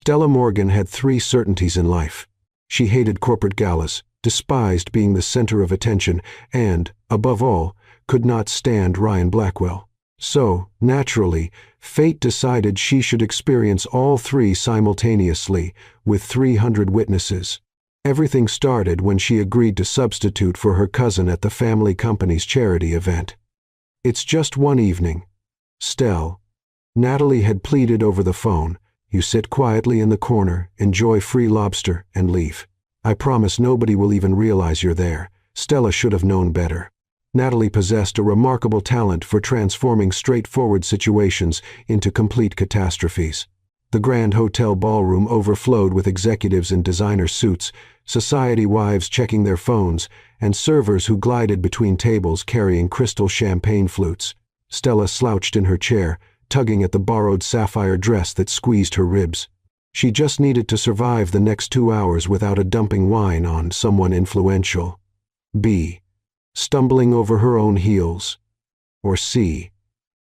Stella Morgan had three certainties in life. She hated corporate galas, despised being the center of attention, and, above all, could not stand Ryan Blackwell. So, naturally, fate decided she should experience all three simultaneously, with 300 witnesses. Everything started when she agreed to substitute for her cousin at the family company's charity event. "It's just one evening. Stell," Natalie had pleaded over the phone. "You sit quietly in the corner, enjoy free lobster, and leave. I promise nobody will even realize you're there." Stella should have known better. Natalie possessed a remarkable talent for transforming straightforward situations into complete catastrophes. The Grand Hotel ballroom overflowed with executives in designer suits, society wives checking their phones, and servers who glided between tables carrying crystal champagne flutes. Stella slouched in her chair, tugging at the borrowed sapphire dress that squeezed her ribs. She just needed to survive the next 2 hours without a dumping wine on someone influential. B. Stumbling over her own heels. Or C.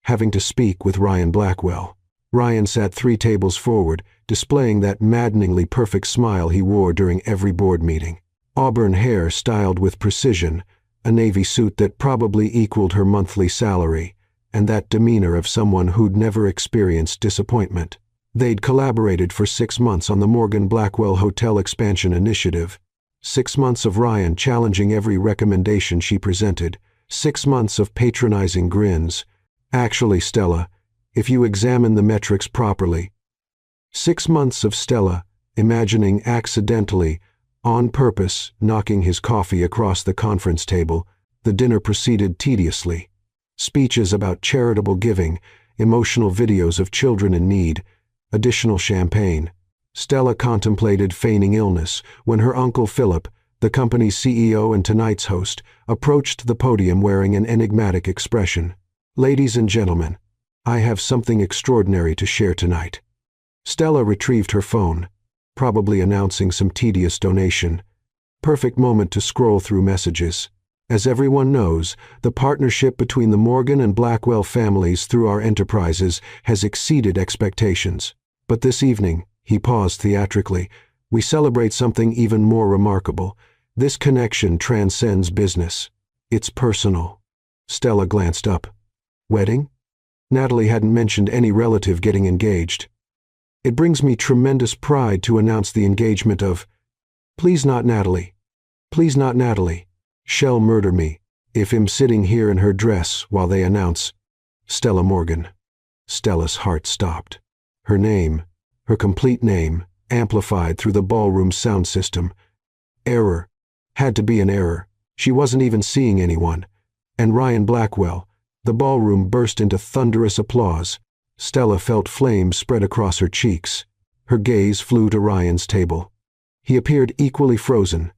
Having to speak with Ryan Blackwell. Ryan sat 3 tables forward, displaying that maddeningly perfect smile he wore during every board meeting. Auburn hair styled with precision, a navy suit that probably equaled her monthly salary, and that demeanor of someone who'd never experienced disappointment. They'd collaborated for 6 months on the Morgan Blackwell Hotel Expansion Initiative. 6 months of Ryan challenging every recommendation she presented. 6 months of patronizing grins. "Actually, Stella, if you examine the metrics properly." 6 months of Stella imagining accidentally, on purpose, knocking his coffee across the conference table. The dinner proceeded tediously. Speeches about charitable giving, emotional videos of children in need, additional champagne. Stella contemplated feigning illness when her Uncle Philip, the company's CEO and tonight's host, approached the podium wearing an enigmatic expression. "Ladies and gentlemen, I have something extraordinary to share tonight." Stella retrieved her phone, probably announcing some tedious donation. Perfect moment to scroll through messages. As everyone knows, the partnership between the Morgan and Blackwell families through our enterprises has exceeded expectations. But this evening, he paused theatrically, we celebrate something even more remarkable. This connection transcends business. It's personal. Stella glanced up. "Wedding?" Natalie hadn't mentioned any relative getting engaged. "It brings me tremendous pride to announce the engagement of—" "Please not Natalie. Please not Natalie. She'll murder me if I'm sitting here in her dress while they announce Stella Morgan." Stella's heart stopped. Her name, her complete name, amplified through the ballroom sound system. Error. Had to be an error. She wasn't even seeing anyone. And Ryan Blackwell. The ballroom burst into thunderous applause. Stella felt flames spread across her cheeks. Her gaze flew to Ryan's table. He appeared equally frozen.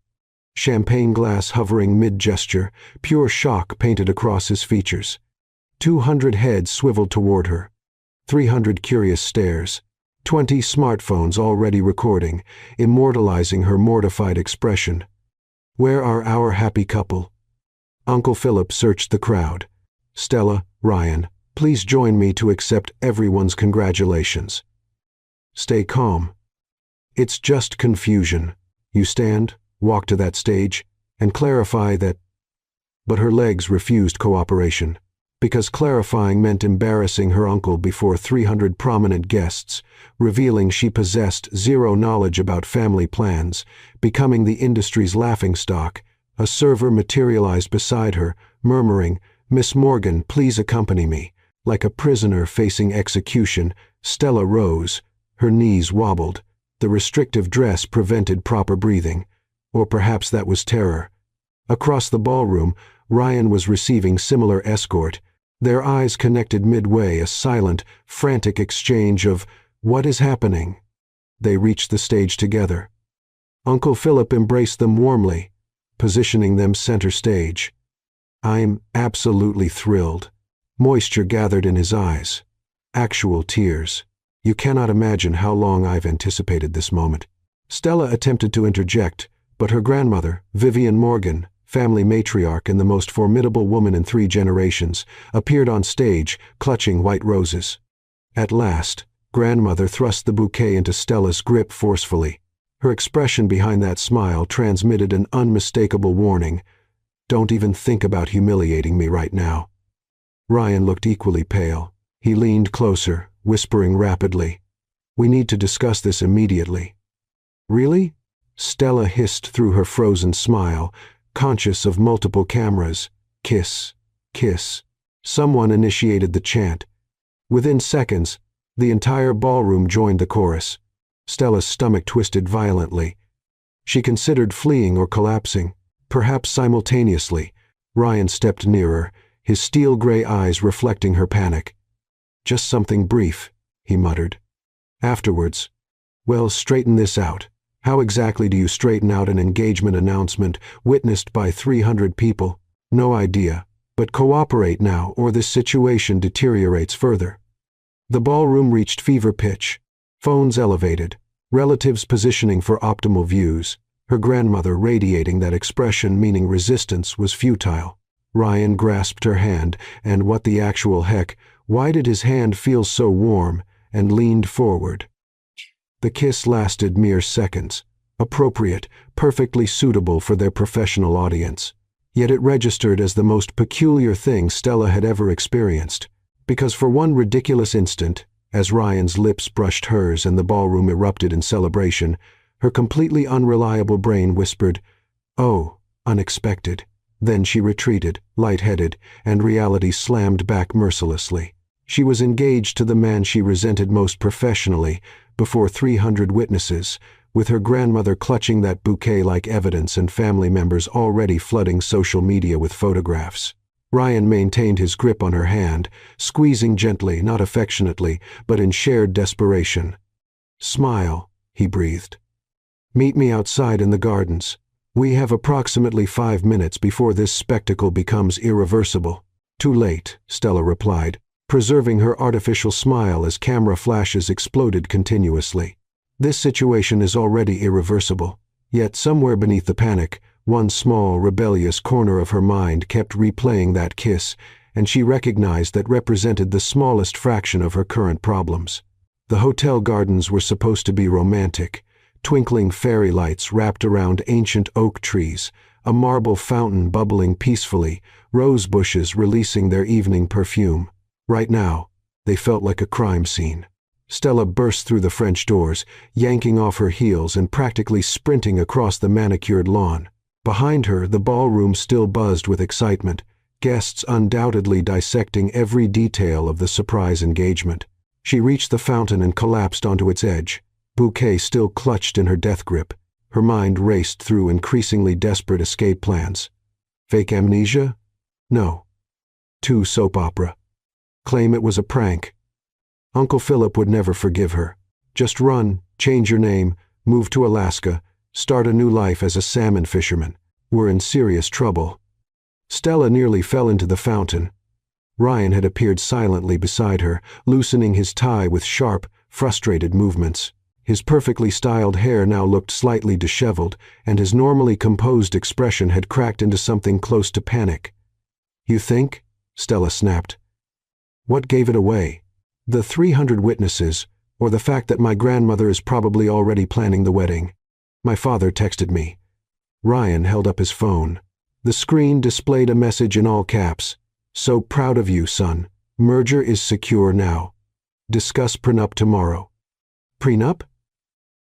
Champagne glass hovering mid-gesture, pure shock painted across his features. 200 heads swiveled toward her. 300 curious stares. 20 smartphones already recording, immortalizing her mortified expression. Where are our happy couple? Uncle Philip searched the crowd. Stella, Ryan, please join me to accept everyone's congratulations. Stay calm. It's just confusion. You stand, walk to that stage, and clarify that. But her legs refused cooperation, because clarifying meant embarrassing her uncle before 300 prominent guests, revealing she possessed zero knowledge about family plans, becoming the industry's laughingstock. A server materialized beside her, murmuring, "Miss Morgan, please accompany me." Like a prisoner facing execution, Stella rose. Her knees wobbled. The restrictive dress prevented proper breathing. Or perhaps that was terror. Across the ballroom, Ryan was receiving similar escort. Their eyes connected midway, a silent, frantic exchange of, "What is happening?" They reached the stage together. Uncle Philip embraced them warmly, positioning them center stage. "I'm absolutely thrilled." Moisture gathered in his eyes. Actual tears. "You cannot imagine how long I've anticipated this moment." Stella attempted to interject, but her grandmother, Vivian Morgan, family matriarch and the most formidable woman in 3 generations, appeared on stage, clutching white roses. At last, Grandmother thrust the bouquet into Stella's grip forcefully. Her expression behind that smile transmitted an unmistakable warning. Don't even think about humiliating me right now. Ryan looked equally pale. He leaned closer, whispering rapidly, "We need to discuss this immediately." "Really?" Stella hissed through her frozen smile, conscious of multiple cameras. "Kiss, kiss." Someone initiated the chant. Within seconds, the entire ballroom joined the chorus. Stella's stomach twisted violently. She considered fleeing or collapsing, perhaps simultaneously. Ryan stepped nearer, his steel-gray eyes reflecting her panic. "Just something brief," he muttered. "Afterwards, well, straighten this out. How exactly do you straighten out an engagement announcement witnessed by 300 people? No idea, but cooperate now or this situation deteriorates further." The ballroom reached fever pitch. Phones elevated, relatives positioning for optimal views, her grandmother radiating that expression meaning resistance was futile. Ryan grasped her hand, and what the actual heck, why did his hand feel so warm, and leaned forward. The kiss lasted mere seconds, appropriate, perfectly suitable for their professional audience. Yet it registered as the most peculiar thing Stella had ever experienced, because for one ridiculous instant, as Ryan's lips brushed hers and the ballroom erupted in celebration, her completely unreliable brain whispered, "Oh, unexpected." Then she retreated, lightheaded, and reality slammed back mercilessly. She was engaged to the man she resented most professionally, before 300 witnesses, with her grandmother clutching that bouquet like evidence and family members already flooding social media with photographs. Ryan maintained his grip on her hand, squeezing gently, not affectionately, but in shared desperation. "Smile," he breathed. "Meet me outside in the gardens. We have approximately 5 minutes before this spectacle becomes irreversible." "Too late," Stella replied, preserving her artificial smile as camera flashes exploded continuously. "This situation is already irreversible." Yet somewhere beneath the panic, one small, rebellious corner of her mind kept replaying that kiss, and she recognized that represented the smallest fraction of her current problems. The hotel gardens were supposed to be romantic, twinkling fairy lights wrapped around ancient oak trees, a marble fountain bubbling peacefully, rose bushes releasing their evening perfume. Right now, they felt like a crime scene. Stella burst through the French doors, yanking off her heels and practically sprinting across the manicured lawn. Behind her, the ballroom still buzzed with excitement, guests undoubtedly dissecting every detail of the surprise engagement. She reached the fountain and collapsed onto its edge, bouquet still clutched in her death grip. Her mind raced through increasingly desperate escape plans. Fake amnesia? No. Too soap opera. Claim it was a prank. Uncle Philip would never forgive her. Just run, change your name, move to Alaska, start a new life as a salmon fisherman. We're in serious trouble. Stella nearly fell into the fountain. Ryan had appeared silently beside her, loosening his tie with sharp, frustrated movements. His perfectly styled hair now looked slightly disheveled, and his normally composed expression had cracked into something close to panic. "You think?" Stella snapped. "What gave it away? The 300 witnesses, or the fact that my grandmother is probably already planning the wedding? My father texted me." Ryan held up his phone. The screen displayed a message in all caps. "So proud of you, son. Merger is secure now. Discuss prenup tomorrow." "Prenup?"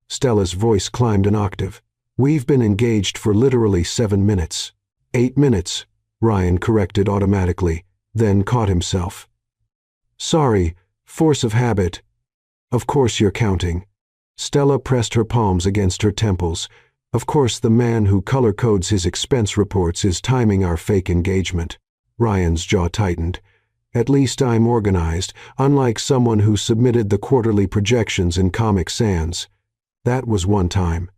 Stella's voice climbed an octave. "We've been engaged for literally 7 minutes. 8 minutes," Ryan corrected automatically, then caught himself. "Sorry, force of habit. Of course you're counting." Stella pressed her palms against her temples. "Of course the man who color codes his expense reports is timing our fake engagement." Ryan's jaw tightened. "At least I'm organized, unlike someone who submitted the quarterly projections in Comic Sans. That was one time.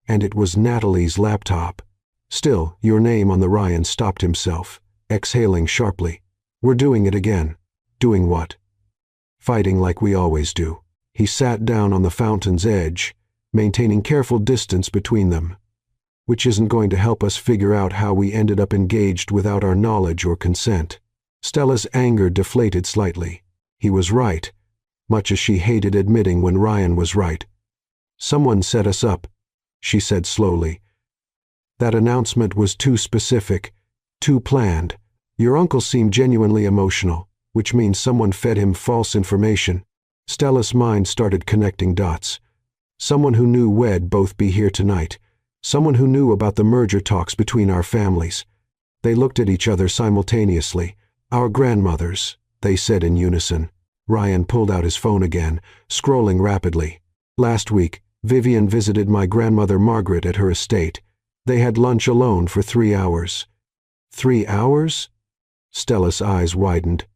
And it was Natalie's laptop." Still, your name on the Ryan stopped himself, exhaling sharply. "We're doing it again." "Doing what?" "Fighting like we always do." He sat down on the fountain's edge, maintaining careful distance between them. "Which isn't going to help us figure out how we ended up engaged without our knowledge or consent." Stella's anger deflated slightly. He was right. much as she hated admitting when Ryan was right. "Someone set us up," she said slowly. "That announcement was too specific, too planned. Your uncle seemed genuinely emotional, which means someone fed him false information." Stella's mind started connecting dots. Someone who knew we'd both be here tonight. Someone who knew about the merger talks between our families. They looked at each other simultaneously. "Our grandmothers," they said in unison. Ryan pulled out his phone again, scrolling rapidly. "Last week, Vivian visited my grandmother Margaret at her estate. They had lunch alone for 3 hours." 3 hours? Stella's eyes widened.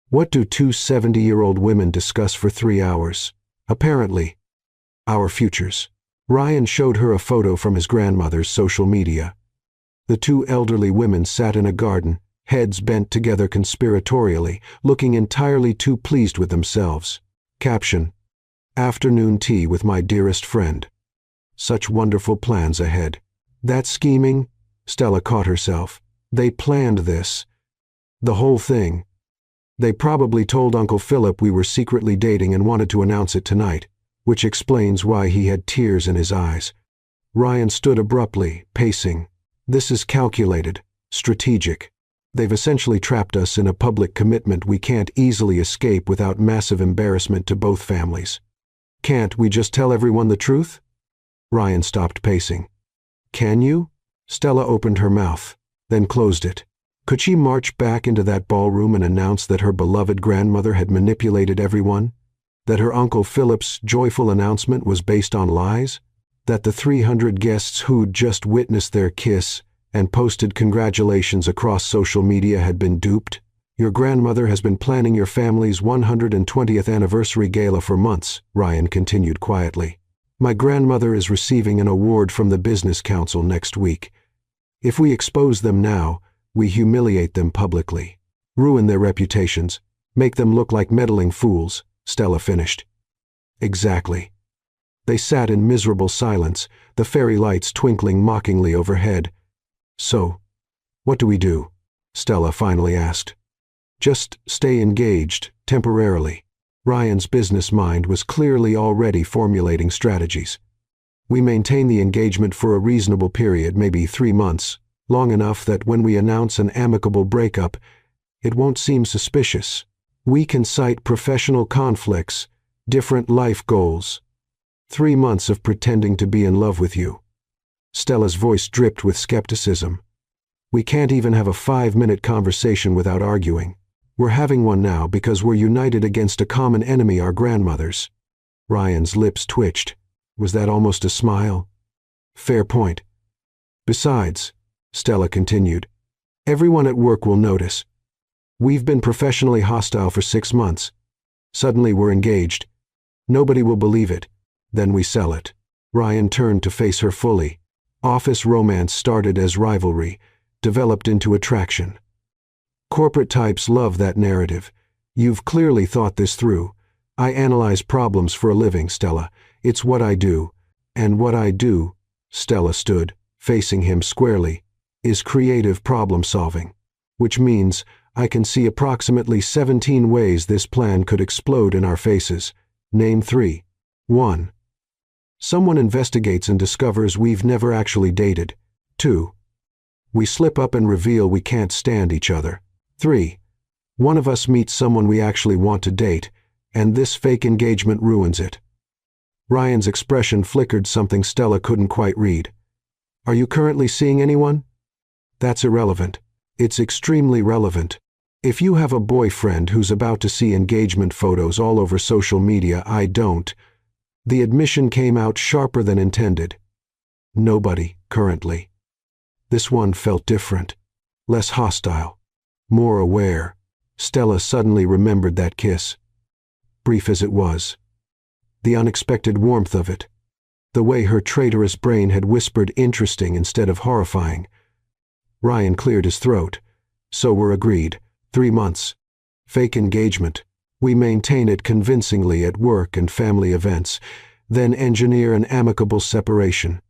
What do two 70-year-old women discuss for 3 hours? Apparently, our futures. Ryan showed her a photo from his grandmother's social media. The two elderly women sat in a garden, heads bent together conspiratorially, looking entirely too pleased with themselves. Caption: "Afternoon tea with my dearest friend." Such wonderful plans ahead. That scheming? Stella caught herself. They planned this. The whole thing. They probably told Uncle Philip we were secretly dating and wanted to announce it tonight, which explains why he had tears in his eyes. Ryan stood abruptly, pacing. This is calculated, strategic. They've essentially trapped us in a public commitment we can't easily escape without massive embarrassment to both families. Can't we just tell everyone the truth? Ryan stopped pacing. Can you? Stella opened her mouth, then closed it. Could she march back into that ballroom and announce that her beloved grandmother had manipulated everyone? That her Uncle Philip's joyful announcement was based on lies? That the 300 guests who'd just witnessed their kiss and posted congratulations across social media had been duped? Your grandmother has been planning your family's 120th anniversary gala for months, Ryan continued quietly. My grandmother is receiving an award from the Business Council next week. If we expose them now, we humiliate them publicly, ruin their reputations, make them look like meddling fools, Stella finished. Exactly. They sat in miserable silence, the fairy lights twinkling mockingly overhead. So, what do we do? Stella finally asked. Just stay engaged, temporarily. Ryan's business mind was clearly already formulating strategies. We maintain the engagement for a reasonable period, maybe 3 months, long enough that when we announce an amicable breakup, it won't seem suspicious. We can cite professional conflicts, different life goals. 3 months of pretending to be in love with you. Stella's voice dripped with skepticism. We can't even have a 5-minute conversation without arguing. We're having one now because we're united against a common enemy, our grandmothers. Ryan's lips twitched. Was that almost a smile? Fair point. Besides, Stella continued, everyone at work will notice. We've been professionally hostile for 6 months. Suddenly we're engaged. Nobody will believe it. Then we sell it. Ryan turned to face her fully. Office romance started as rivalry, developed into attraction. Corporate types love that narrative. You've clearly thought this through. I analyze problems for a living, Stella. It's what I do. And what I do, Stella stood, facing him squarely, is creative problem solving. Which means I can see approximately 17 ways this plan could explode in our faces. Name 3. 1. Someone investigates and discovers we've never actually dated. 2. We slip up and reveal we can't stand each other. 3. One of us meets someone we actually want to date, and this fake engagement ruins it. Ryan's expression flickered something Stella couldn't quite read. Are you currently seeing anyone? That's irrelevant. It's extremely relevant. If you have a boyfriend who's about to see engagement photos all over social media, I don't. The admission came out sharper than intended. Nobody, currently. This one felt different, less hostile, more aware. Stella suddenly remembered that kiss. Brief as it was. The unexpected warmth of it. The way her traitorous brain had whispered interesting instead of horrifying. Ryan cleared his throat. So we're agreed. 3 months. Fake engagement. We maintain it convincingly at work and family events, then engineer an amicable separation.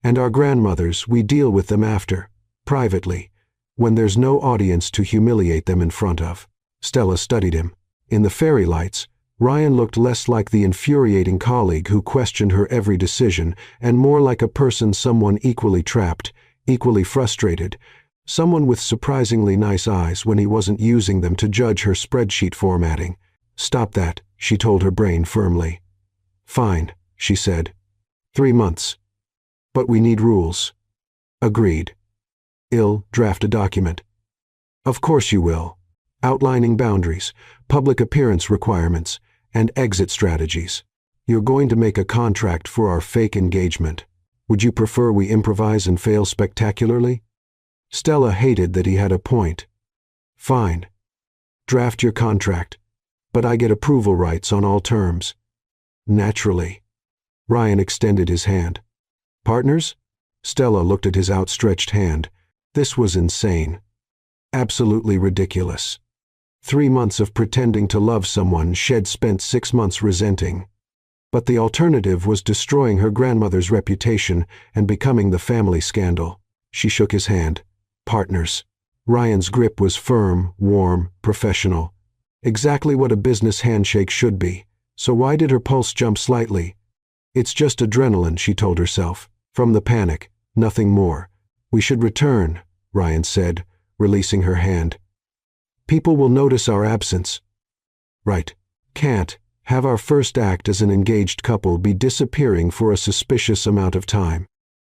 And our grandmothers, we deal with them after, privately, when there's no audience to humiliate them in front of. Stella studied him. In the fairy lights, Ryan looked less like the infuriating colleague who questioned her every decision and more like a person, someone equally trapped, equally frustrated, someone with surprisingly nice eyes when he wasn't using them to judge her spreadsheet formatting. "Stop that," she told her brain firmly. "Fine," she said. 3 months. "But we need rules." "Agreed." "I'll draft a document." "Of course you will. Outlining boundaries, public appearance requirements, and exit strategies. You're going to make a contract for our fake engagement. Would you prefer we improvise and fail spectacularly?" Stella hated that he had a point. "Fine. Draft your contract, but I get approval rights on all terms." "Naturally." Ryan extended his hand. "Partners?" Stella looked at his outstretched hand. This was insane. Absolutely ridiculous. 3 months of pretending to love someone she'd spent 6 months resenting. But the alternative was destroying her grandmother's reputation and becoming the family scandal. She shook his hand. "Partners." Ryan's grip was firm, warm, professional. Exactly what a business handshake should be. So why did her pulse jump slightly? "It's just adrenaline," she told herself. "From the panic, nothing more." "We should return," Ryan said, releasing her hand. "People will notice our absence." "Right. Can't have our first act as an engaged couple be disappearing for a suspicious amount of time."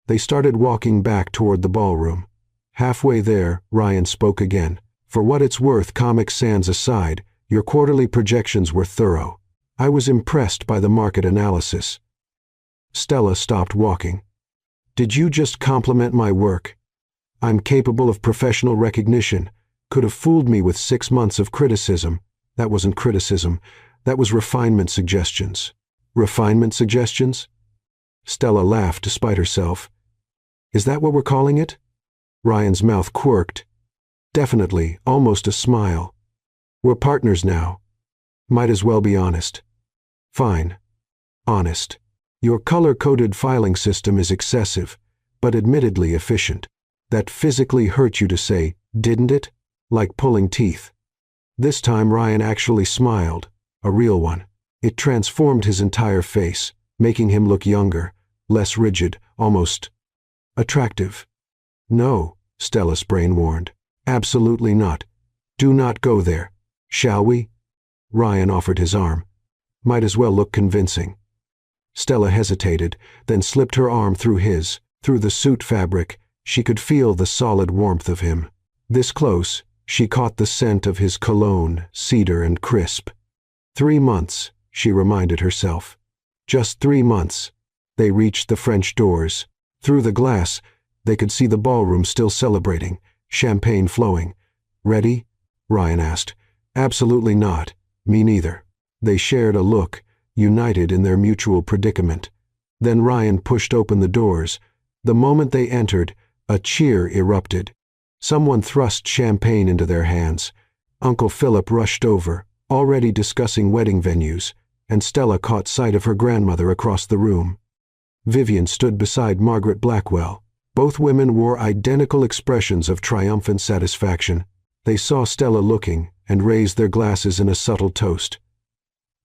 They started walking back toward the ballroom. Halfway there, Ryan spoke again. "For what it's worth, Comic Sans aside, your quarterly projections were thorough. I was impressed by the market analysis." Stella stopped walking. "Did you just compliment my work? I'm capable of professional recognition. Could have fooled me with 6 months of criticism." "That wasn't criticism. That was refinement suggestions." "Refinement suggestions?" Stella laughed despite herself. "Is that what we're calling it?" Ryan's mouth quirked. "Definitely, almost a smile. We're partners now. Might as well be honest." "Fine. Honest. Your color-coded filing system is excessive, but admittedly efficient. That physically hurt you to say, didn't it? Like pulling teeth." This time Ryan actually smiled, a real one. It transformed his entire face, making him look younger, less rigid, almost attractive. "No," Stella's brain warned. "Absolutely not. Do not go there. Shall we?" Ryan offered his arm. Might as well look convincing. Stella hesitated, then slipped her arm through his. Through the suit fabric, she could feel the solid warmth of him. This close, she caught the scent of his cologne, cedar and crisp. 3 months, she reminded herself. Just 3 months. They reached the French doors. Through the glass, they could see the ballroom still celebrating, champagne flowing. "Ready?" Ryan asked. "Absolutely not. Me neither." They shared a look, united in their mutual predicament. Then Ryan pushed open the doors. The moment they entered, a cheer erupted. Someone thrust champagne into their hands. Uncle Philip rushed over, already discussing wedding venues, and Stella caught sight of her grandmother across the room. Vivian stood beside Margaret Blackwell. Both women wore identical expressions of triumphant satisfaction. They saw Stella looking and raised their glasses in a subtle toast.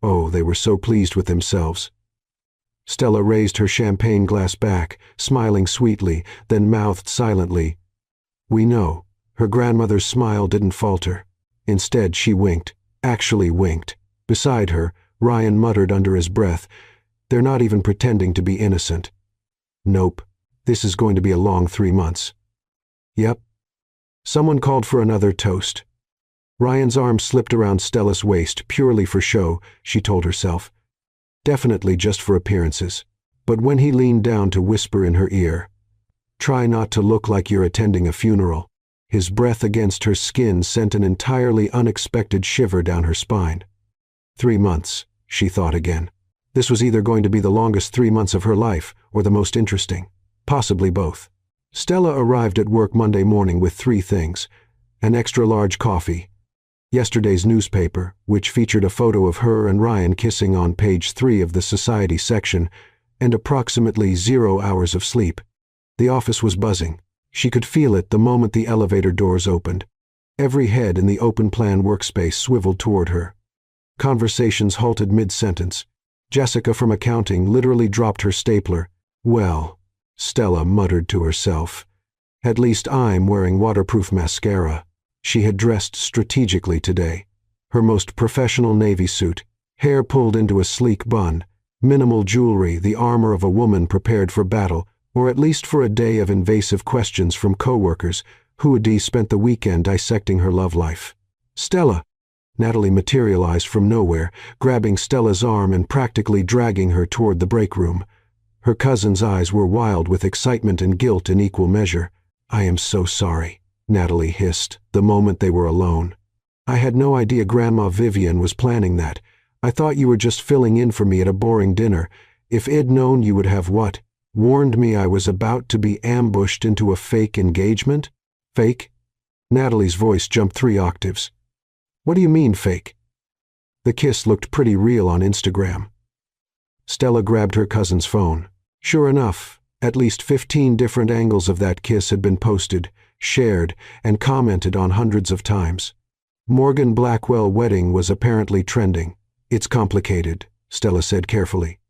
Oh, they were so pleased with themselves. Stella raised her champagne glass back, smiling sweetly, then mouthed silently, "We know." Her grandmother's smile didn't falter. Instead, she winked, actually winked. Beside her, Ryan muttered under his breath, "They're not even pretending to be innocent." Nope. This is going to be a long 3 months. Yep. Someone called for another toast. Ryan's arm slipped around Stella's waist, purely for show, she told herself. Definitely just for appearances. But when he leaned down to whisper in her ear, "Try not to look like you're attending a funeral," his breath against her skin sent an entirely unexpected shiver down her spine. 3 months, she thought again. This was either going to be the longest 3 months of her life or the most interesting. Possibly both. Stella arrived at work Monday morning with 3 things: an extra-large coffee, yesterday's newspaper, which featured a photo of her and Ryan kissing on page 3 of the society section, and approximately 0 hours of sleep. The office was buzzing. She could feel it the moment the elevator doors opened. Every head in the open-plan workspace swiveled toward her. Conversations halted mid-sentence. Jessica from accounting literally dropped her stapler. "Well," Stella muttered to herself, "at least I'm wearing waterproof mascara." She had dressed strategically today. Her most professional navy suit, hair pulled into a sleek bun, minimal jewelry, the armor of a woman prepared for battle, or at least for a day of invasive questions from co-workers who had spent the weekend dissecting her love life. "Stella!" Natalie materialized from nowhere, grabbing Stella's arm and practically dragging her toward the break room. Her cousin's eyes were wild with excitement and guilt in equal measure. "I am so sorry," Natalie hissed, the moment they were alone. "I had no idea Grandma Vivian was planning that. I thought you were just filling in for me at a boring dinner. If I'd known you would have what? Warned me I was about to be ambushed into a fake engagement?" "Fake?" Natalie's voice jumped 3 octaves. "What do you mean, fake?" "The kiss looked pretty real on Instagram." Stella grabbed her cousin's phone. Sure enough, at least 15 different angles of that kiss had been posted, shared, and commented on hundreds of times. Morgan Blackwell wedding was apparently trending. "It's complicated," Stella said carefully.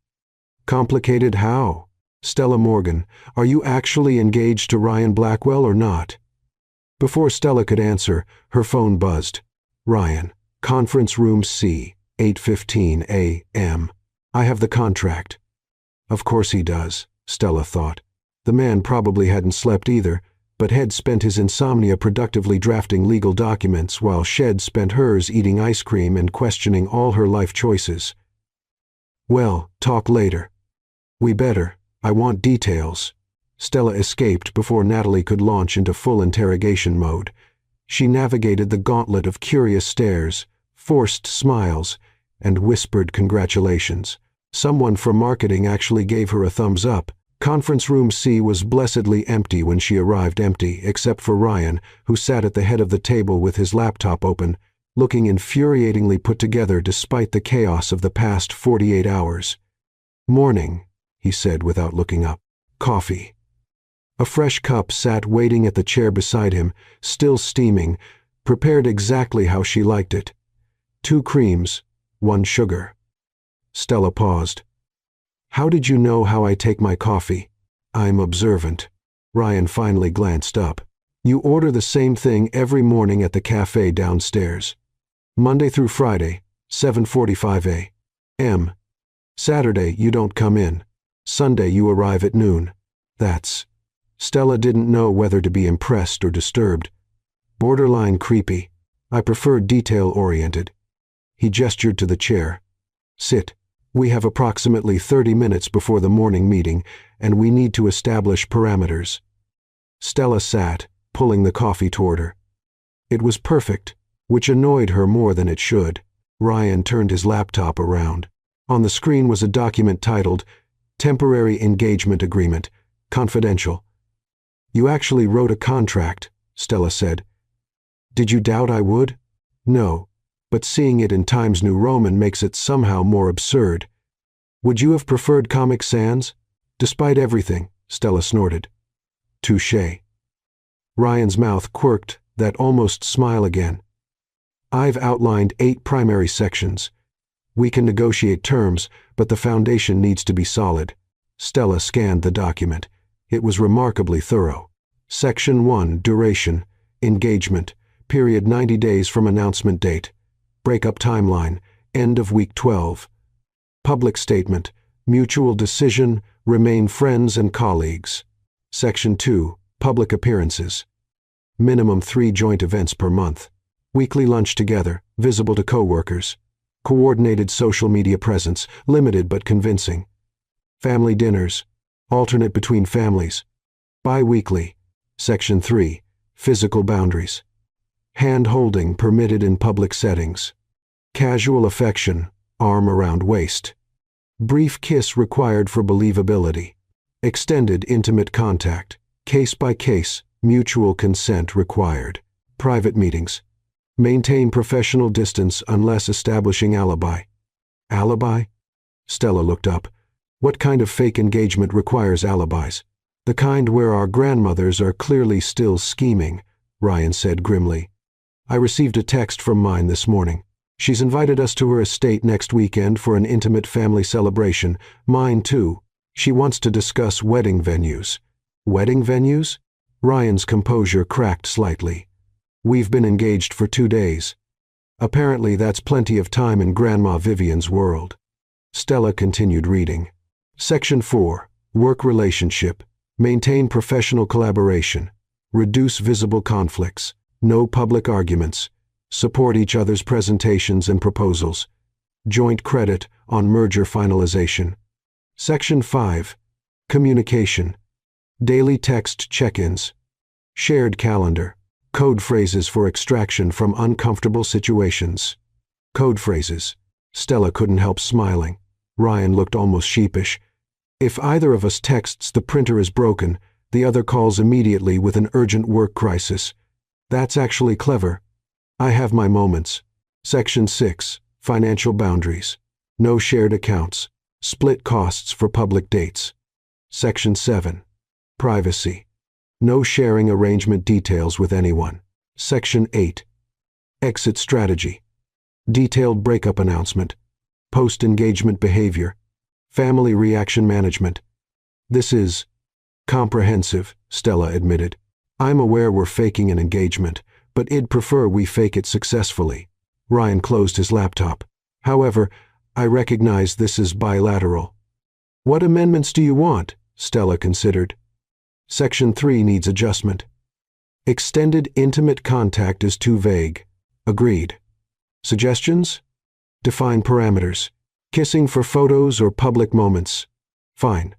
"Complicated how?" "Stella Morgan, are you actually engaged to Ryan Blackwell or not?" Before Stella could answer, her phone buzzed. "Ryan, conference room C, 8:15 a.m. I have the contract." Of course he does, Stella thought. The man probably hadn't slept either, but had spent his insomnia productively drafting legal documents while Shed spent hers eating ice cream and questioning all her life choices. "Well, talk later." "We better. I want details." Stella escaped before Natalie could launch into full interrogation mode. She navigated the gauntlet of curious stares, forced smiles, and whispered congratulations. Someone from marketing actually gave her a thumbs up. Conference room C was blessedly empty when she arrived, empty except for Ryan, who sat at the head of the table with his laptop open, looking infuriatingly put together despite the chaos of the past 48 hours. "Morning," he said without looking up. "Coffee." A fresh cup sat waiting at the chair beside him, still steaming, prepared exactly how she liked it. 2 creams, 1 sugar. Stella paused. "How did you know how I take my coffee?" "I'm observant." Ryan finally glanced up. "You order the same thing every morning at the cafe downstairs. Monday through Friday, 7:45 a.m. Saturday you don't come in. Sunday you arrive at noon. That's..." Stella didn't know whether to be impressed or disturbed. "Borderline creepy. I prefer detail-oriented." He gestured to the chair. "Sit. We have approximately 30 minutes before the morning meeting, and we need to establish parameters." Stella sat, pulling the coffee toward her. It was perfect, which annoyed her more than it should. Ryan turned his laptop around. On the screen was a document titled, "Temporary Engagement Agreement, Confidential." "You actually wrote a contract," Stella said. "Did you doubt I would?" "No, but seeing it in Times New Roman makes it somehow more absurd." "Would you have preferred Comic Sans?" "Despite everything," Stella snorted. "Touché." Ryan's mouth quirked, that almost smile again. "I've outlined 8 primary sections. We can negotiate terms, but the foundation needs to be solid." Stella scanned the document. It was remarkably thorough. Section 1, duration, engagement, period 90 days from announcement date. Breakup timeline, end of week 12. Public statement, mutual decision, remain friends and colleagues. Section 2, public appearances. Minimum 3 joint events per month. Weekly lunch together, visible to co-workers. Coordinated social media presence, limited but convincing. Family dinners, alternate between families. Bi-weekly. Section 3, physical boundaries. Hand-holding permitted in public settings. Casual affection, arm around waist. Brief kiss required for believability. Extended intimate contact, case by case, mutual consent required. Private meetings. Maintain professional distance unless establishing alibi. Alibi? Stella looked up. What kind of fake engagement requires alibis? "The kind where our grandmothers are clearly still scheming," Ryan said grimly. "I received a text from mine this morning. She's invited us to her estate next weekend for an intimate family celebration. Mine too. She wants to discuss wedding venues. Wedding venues? Ryan's composure cracked slightly. We've been engaged for 2 days. Apparently that's plenty of time in Grandma Vivian's world. Stella continued reading. Section 4. Work relationship. Maintain professional collaboration. Reduce visible conflicts. No public arguments. Support each other's presentations and proposals. Joint credit on merger finalization. Section 5. Communication. Daily text check-ins. Shared calendar. Code phrases for extraction from uncomfortable situations. Code phrases. Stella couldn't help smiling. Ryan looked almost sheepish. If either of us texts the printer is broken, the other calls immediately with an urgent work crisis. That's actually clever. I have my moments. Section 6. Financial boundaries. No shared accounts. Split costs for public dates. Section 7. Privacy. No sharing arrangement details with anyone. Section 8. Exit strategy. Detailed breakup announcement. Post-engagement behavior. Family reaction management. This is comprehensive, Stella admitted. I'm aware we're faking an engagement, but I'd prefer we fake it successfully. Ryan closed his laptop. However, I recognize this is bilateral. What amendments do you want? Stella considered. Section 3 needs adjustment. Extended intimate contact is too vague. Agreed. Suggestions? Define parameters. Kissing for photos or public moments. Fine.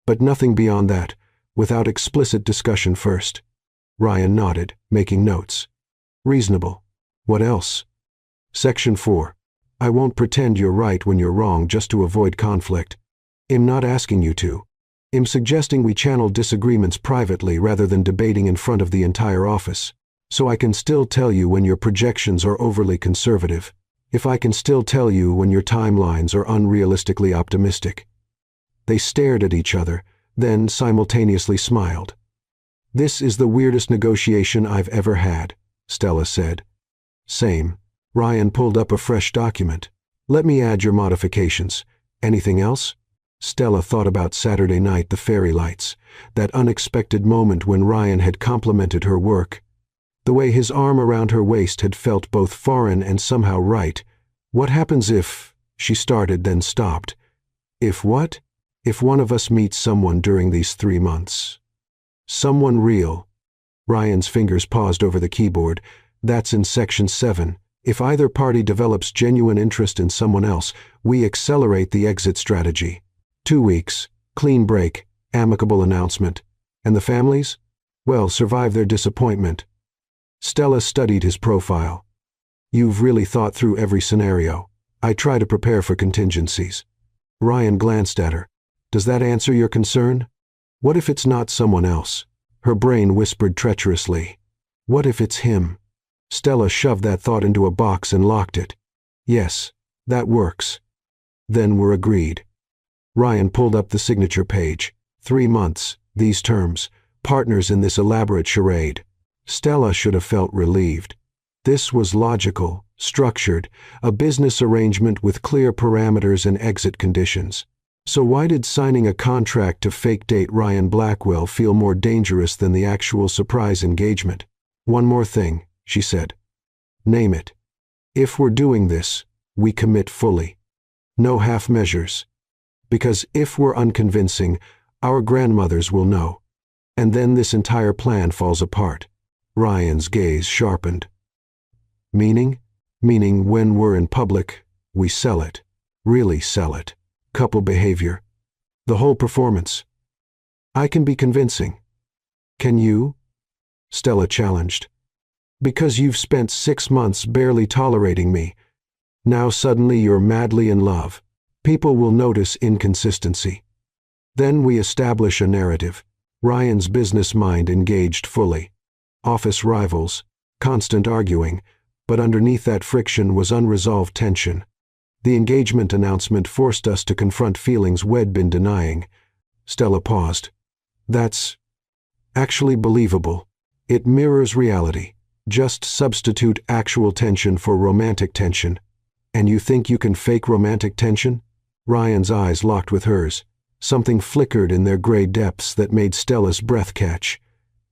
But nothing beyond that, without explicit discussion first. Ryan nodded, making notes. Reasonable. What else? Section 4. I won't pretend you're right when you're wrong just to avoid conflict. I'm not asking you to. I'm suggesting we channel disagreements privately rather than debating in front of the entire office. So I can still tell you when your projections are overly conservative. If I can still tell you when your timelines are unrealistically optimistic. They stared at each other, then simultaneously smiled. This is the weirdest negotiation I've ever had, Stella said. Same. Ryan pulled up a fresh document. Let me add your modifications. Anything else? Stella thought about Saturday night, the fairy lights, that unexpected moment when Ryan had complimented her work. The way his arm around her waist had felt both foreign and somehow right. What happens if... She started, then stopped. If what? If one of us meets someone during these 3 months. Someone real. Ryan's fingers paused over the keyboard. That's in Section 7. If either party develops genuine interest in someone else, we accelerate the exit strategy. 2 weeks, clean break, amicable announcement. And the families? Well, survive their disappointment. Stella studied his profile. You've really thought through every scenario. I try to prepare for contingencies. Ryan glanced at her. Does that answer your concern? What if it's not someone else? Her brain whispered treacherously. What if it's him? Stella shoved that thought into a box and locked it. Yes, that works. Then we're agreed. Ryan pulled up the signature page. 3 months, these terms, partners in this elaborate charade. Stella should have felt relieved. This was logical, structured, a business arrangement with clear parameters and exit conditions. So why did signing a contract to fake date Ryan Blackwell feel more dangerous than the actual surprise engagement? One more thing, she said. Name it. If we're doing this, we commit fully. No half measures. Because if we're unconvincing, our grandmothers will know. And then this entire plan falls apart. Ryan's gaze sharpened. Meaning? Meaning when we're in public, we sell it. Really sell it. Couple behavior. The whole performance. I can be convincing. Can you? Stella challenged. Because you've spent 6 months barely tolerating me. Now suddenly you're madly in love. People will notice inconsistency. Then we establish a narrative. Ryan's business mind engaged fully. Office rivals, constant arguing, but underneath that friction was unresolved tension. The engagement announcement forced us to confront feelings we'd been denying. Stella paused. That's actually believable. It mirrors reality. Just substitute actual tension for romantic tension. And you think you can fake romantic tension? Ryan's eyes locked with hers. Something flickered in their gray depths that made Stella's breath catch.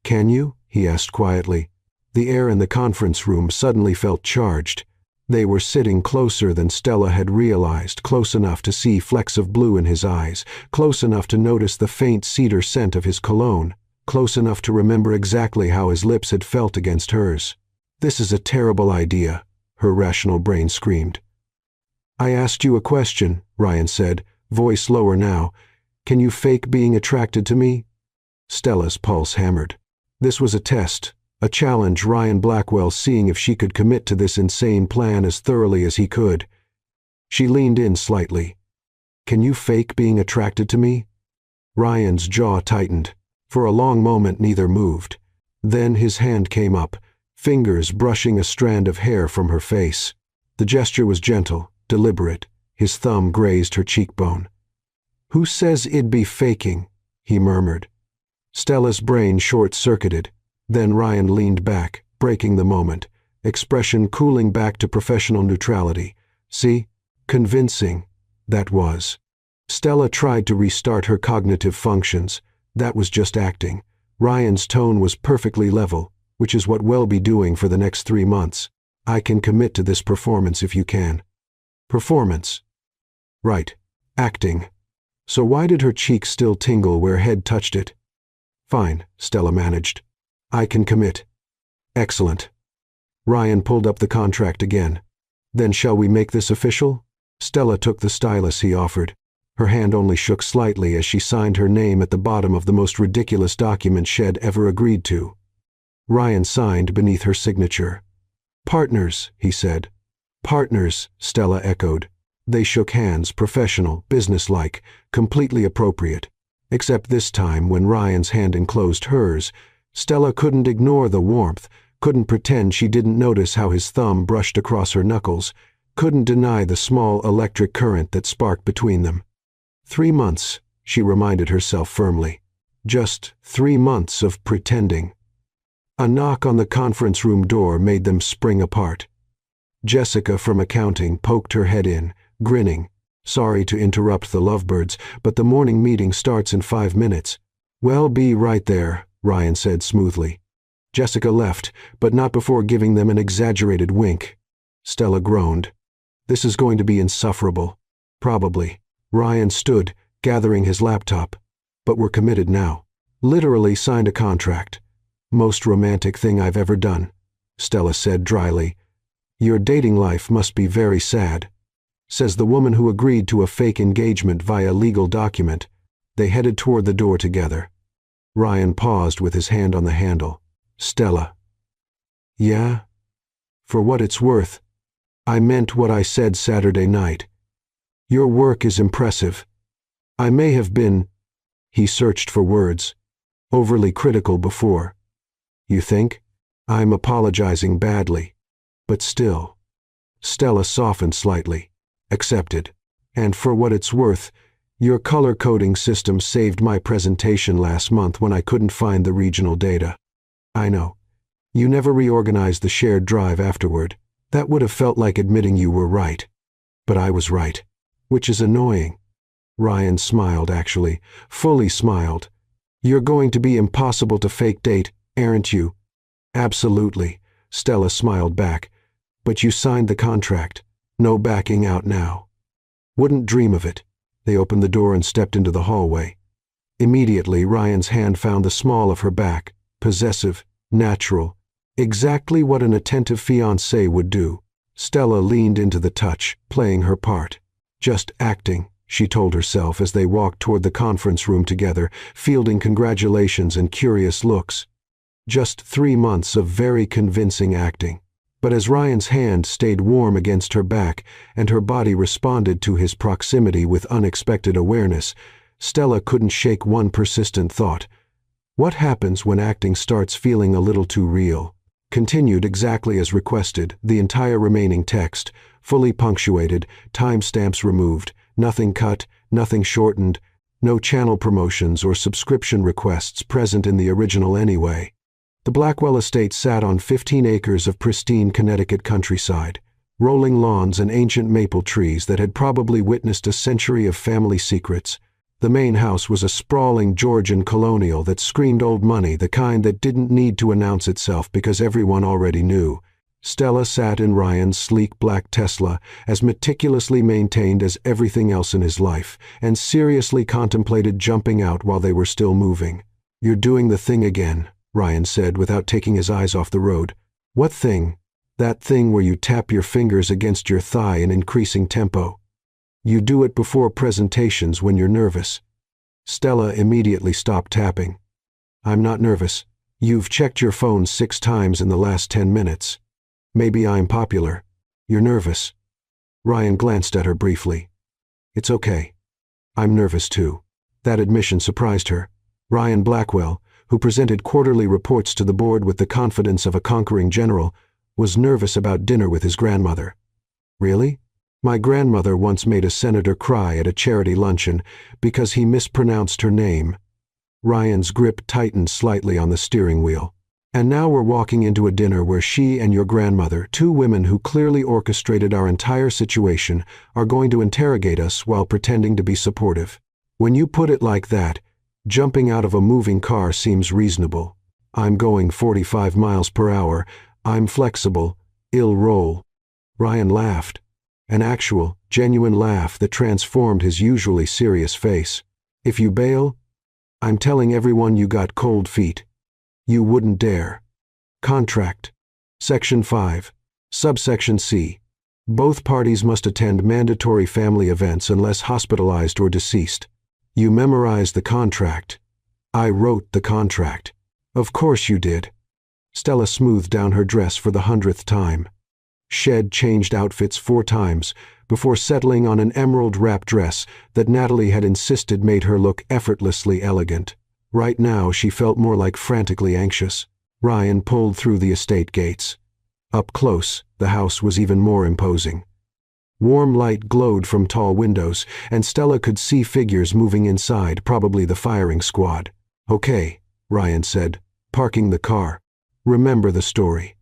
Can you? He asked quietly. The air in the conference room suddenly felt charged. They were sitting closer than Stella had realized, close enough to see flecks of blue in his eyes, close enough to notice the faint cedar scent of his cologne, close enough to remember exactly how his lips had felt against hers. This is a terrible idea, her rational brain screamed. I asked you a question, Ryan said, voice lower now. Can you fake being attracted to me? Stella's pulse hammered. This was a test, a challenge, Ryan Blackwell seeing if she could commit to this insane plan as thoroughly as he could. She leaned in slightly. Can you fake being attracted to me? Ryan's jaw tightened. For a long moment neither moved. Then his hand came up, fingers brushing a strand of hair from her face. The gesture was gentle, deliberate. His thumb grazed her cheekbone. Who says it'd be faking? He murmured. Stella's brain short-circuited. Then Ryan leaned back, breaking the moment, expression cooling back to professional neutrality. See? Convincing. That was. Stella tried to restart her cognitive functions. That was just acting. Ryan's tone was perfectly level, which is what we'll be doing for the next 3 months. I can commit to this performance if you can. Performance. Right. Acting. So why did her cheek still tingle where head touched it? Fine, Stella managed. I can commit. Excellent. Ryan pulled up the contract again. Then shall we make this official? Stella took the stylus he offered. Her hand only shook slightly as she signed her name at the bottom of the most ridiculous document she'd ever agreed to. Ryan signed beneath her signature. Partners, he said. Partners, Stella echoed. They shook hands, professional, businesslike, completely appropriate. Except this time, when Ryan's hand enclosed hers, Stella couldn't ignore the warmth, couldn't pretend she didn't notice how his thumb brushed across her knuckles, couldn't deny the small electric current that sparked between them. 3 months, she reminded herself firmly. Just 3 months of pretending. A knock on the conference room door made them spring apart. Jessica from accounting poked her head in, grinning. Sorry to interrupt the lovebirds, but the morning meeting starts in 5 minutes. Well, be right there, Ryan said smoothly. Jessica left, but not before giving them an exaggerated wink. Stella groaned. This is going to be insufferable. Probably. Ryan stood, gathering his laptop. But we're committed now. Literally signed a contract. Most romantic thing I've ever done, Stella said dryly. Your dating life must be very sad, says the woman who agreed to a fake engagement via legal document. They headed toward the door together. Ryan paused with his hand on the handle. Stella. Yeah? For what it's worth, I meant what I said Saturday night. Your work is impressive. I may have been, he searched for words, overly critical before. You think? I'm apologizing badly. But still. Stella softened slightly. Accepted. And for what it's worth, your color coding system saved my presentation last month when I couldn't find the regional data. I know. You never reorganized the shared drive afterward. That would have felt like admitting you were right. But I was right. Which is annoying. Ryan smiled, actually. Fully smiled. You're going to be impossible to fake date, aren't you? Absolutely. Stella smiled back. But you signed the contract. No backing out now. Wouldn't dream of it. They opened the door and stepped into the hallway. Immediately, Ryan's hand found the small of her back, possessive, natural, exactly what an attentive fiancé would do. Stella leaned into the touch, playing her part. Just acting, she told herself as they walked toward the conference room together, fielding congratulations and curious looks. Just 3 months of very convincing acting. But as Ryan's hand stayed warm against her back and her body responded to his proximity with unexpected awareness, Stella couldn't shake one persistent thought. What happens when acting starts feeling a little too real? Continued exactly as requested, the entire remaining text, fully punctuated, timestamps removed, nothing cut, nothing shortened, no channel promotions or subscription requests present in the original anyway. The Blackwell estate sat on 15 acres of pristine Connecticut countryside. rolling lawns and ancient maple trees that had probably witnessed a century of family secrets. The main house was a sprawling Georgian colonial that screamed old money, the kind that didn't need to announce itself because everyone already knew. Stella sat in Ryan's sleek black Tesla, as meticulously maintained as everything else in his life, and seriously contemplated jumping out while they were still moving. "You're doing the thing again," Ryan said without taking his eyes off the road. "What thing?" "That thing where you tap your fingers against your thigh in increasing tempo. You do it before presentations when you're nervous." Stella immediately stopped tapping. "I'm not nervous. You've checked your phone 6 times in the last 10 minutes. Maybe I'm popular. You're nervous." Ryan glanced at her briefly. "It's okay. I'm nervous too." That admission surprised her. Ryan Blackwell, who presented quarterly reports to the board with the confidence of a conquering general, was nervous about dinner with his grandmother. "Really? My grandmother once made a senator cry at a charity luncheon because he mispronounced her name." Ryan's grip tightened slightly on the steering wheel. "And now we're walking into a dinner where she and your grandmother, 2 women who clearly orchestrated our entire situation, are going to interrogate us while pretending to be supportive. When you put it like that, jumping out of a moving car seems reasonable. I'm going 45 miles per hour. I'm flexible. I'll roll." Ryan laughed. An actual, genuine laugh that transformed his usually serious face. "If you bail, I'm telling everyone you got cold feet. You wouldn't dare." Contract. Section 5. Subsection C. Both parties must attend mandatory family events unless hospitalized or deceased. You memorized the contract. I wrote the contract. Of course you did. Stella smoothed down her dress for the 100th time. Shed changed outfits 4 times before settling on an emerald wrap dress that Natalie had insisted made her look effortlessly elegant. Right now she felt more like frantically anxious. Ryan pulled through the estate gates. Up close, the house was even more imposing. Warm light glowed from tall windows, and Stella could see figures moving inside, probably the firing squad. "Okay," Ryan said, parking the car. "Remember the story.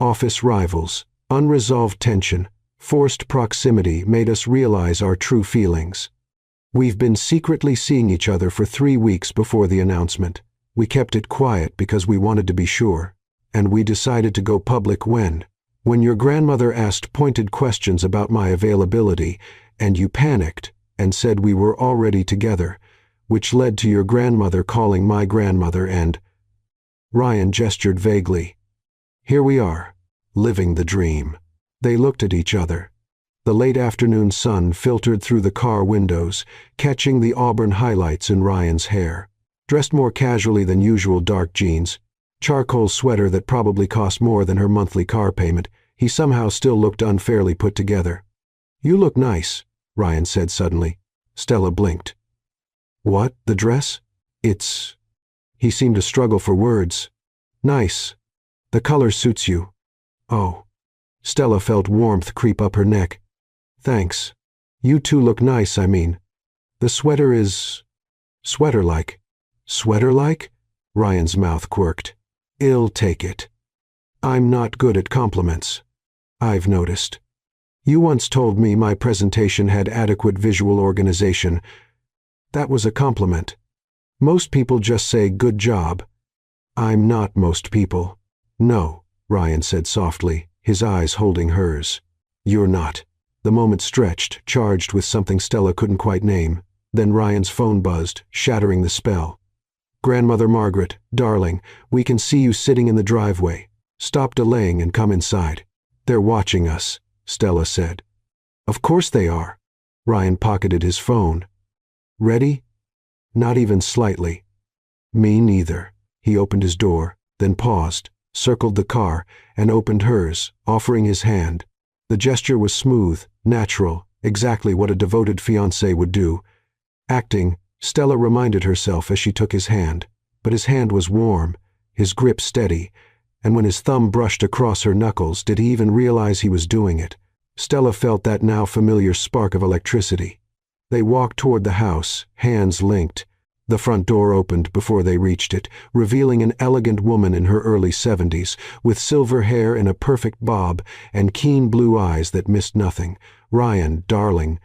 Office rivals, unresolved tension, forced proximity made us realize our true feelings. We've been secretly seeing each other for 3 weeks before the announcement. We kept it quiet because we wanted to be sure. And we decided to go public when your grandmother asked pointed questions about my availability, and you panicked and said we were already together, which led to your grandmother calling my grandmother and—" Ryan gestured vaguely. "Here we are, living the dream." They looked at each other. The late afternoon sun filtered through the car windows, catching the auburn highlights in Ryan's hair. Dressed more casually than usual, dark jeans, charcoal sweater that probably cost more than her monthly car payment, he somehow still looked unfairly put together. "You look nice," Ryan said suddenly. Stella blinked. "What, the dress? It's—" He seemed to struggle for words. "Nice. The color suits you." "Oh." Stella felt warmth creep up her neck. "Thanks. You two look nice, I mean. The sweater is sweater-like." "Sweater-like?" Ryan's mouth quirked. "I'll take it. I'm not good at compliments. I've noticed. You once told me my presentation had adequate visual organization. That was a compliment. Most people just say good job. I'm not most people." "No," Ryan said softly, his eyes holding hers. "You're not." The moment stretched, charged with something Stella couldn't quite name. Then Ryan's phone buzzed, shattering the spell. "Grandmother Margaret, darling, we can see you sitting in the driveway. Stop delaying and come inside." "They're watching us," Stella said. "Of course they are." Ryan pocketed his phone. "Ready?" "Not even slightly." "Me neither." He opened his door, then paused, circled the car, and opened hers, offering his hand. The gesture was smooth, natural, exactly what a devoted fiancé would do. Acting, Stella reminded herself as she took his hand, but his hand was warm, his grip steady, and when his thumb brushed across her knuckles, did he even realize he was doing it? Stella felt that now familiar spark of electricity. They walked toward the house, hands linked. The front door opened before they reached it, revealing an elegant woman in her early 70s, with silver hair in a perfect bob and keen blue eyes that missed nothing. "Ryan, darling."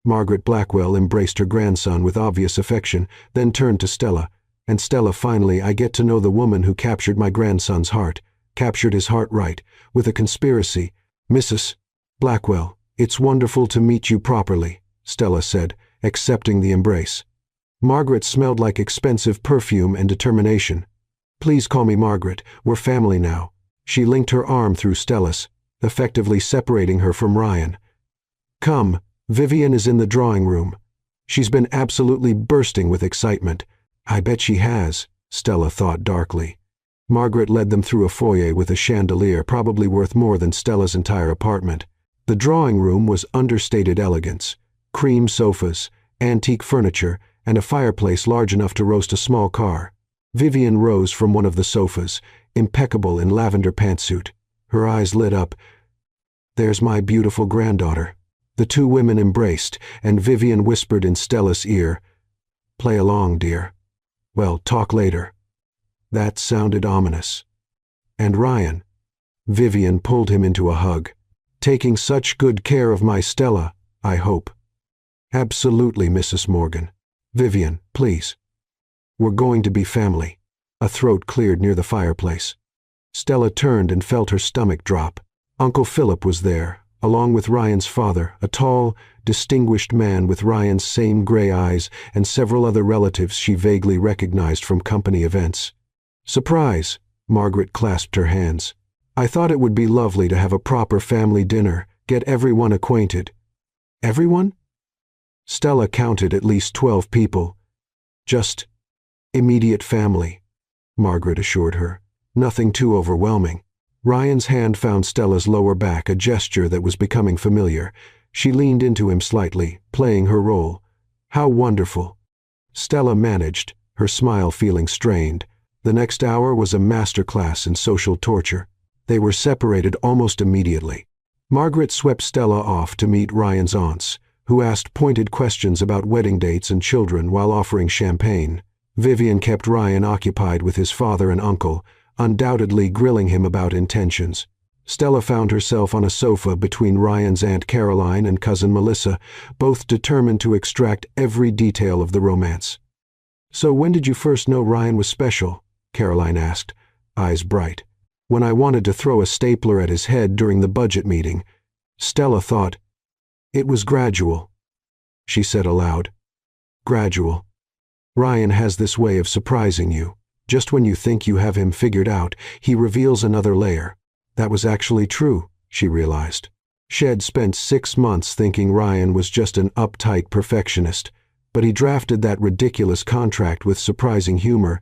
Margaret Blackwell embraced her grandson with obvious affection, then turned to Stella. "And Stella, finally I get to know the woman who captured my grandson's heart. Captured his heart right, with a conspiracy. Mrs. Blackwell, it's wonderful to meet you properly," Stella said, accepting the embrace. Margaret smelled like expensive perfume and determination. "Please call me Margaret. We're family now." She linked her arm through Stella's, effectively separating her from Ryan. "Come, Vivian is in the drawing room. She's been absolutely bursting with excitement." "I bet she has," Stella thought darkly. Margaret led them through a foyer with a chandelier probably worth more than Stella's entire apartment. The drawing room was understated elegance. Cream sofas, antique furniture, and a fireplace large enough to roast a small car. Vivian rose from one of the sofas, impeccable in lavender pantsuit. Her eyes lit up. "There's my beautiful granddaughter." The two women embraced, and Vivian whispered in Stella's ear, "Play along, dear. Well, talk later." That sounded ominous. "And Ryan." Vivian pulled him into a hug. "Taking such good care of my Stella, I hope." "Absolutely, Mrs. Morgan." "Vivian, please. We're going to be family." A throat cleared near the fireplace. Stella turned and felt her stomach drop. Uncle Philip was there, along with Ryan's father, a tall, distinguished man with Ryan's same gray eyes, and several other relatives she vaguely recognized from company events. "Surprise!" Margaret clasped her hands. "I thought it would be lovely to have a proper family dinner, get everyone acquainted." "Everyone?" Stella counted at least 12 people. "Just immediate family," Margaret assured her. "Nothing too overwhelming." Ryan's hand found Stella's lower back, a gesture that was becoming familiar. She leaned into him slightly, playing her role. "How wonderful." Stella managed, her smile feeling strained. The next hour was a masterclass in social torture. They were separated almost immediately. Margaret swept Stella off to meet Ryan's aunts, who asked pointed questions about wedding dates and children while offering champagne. Vivian kept Ryan occupied with his father and uncle, undoubtedly grilling him about intentions. Stella found herself on a sofa between Ryan's Aunt Caroline and cousin Melissa, both determined to extract every detail of the romance. "So when did you first know Ryan was special?" Caroline asked, eyes bright. "When I wanted to throw a stapler at his head during the budget meeting." Stella thought, "It was gradual," she said aloud. "Gradual. Ryan has this way of surprising you. Just when you think you have him figured out, he reveals another layer." That was actually true, she realized. She had spent 6 months thinking Ryan was just an uptight perfectionist, but he drafted that ridiculous contract with surprising humor,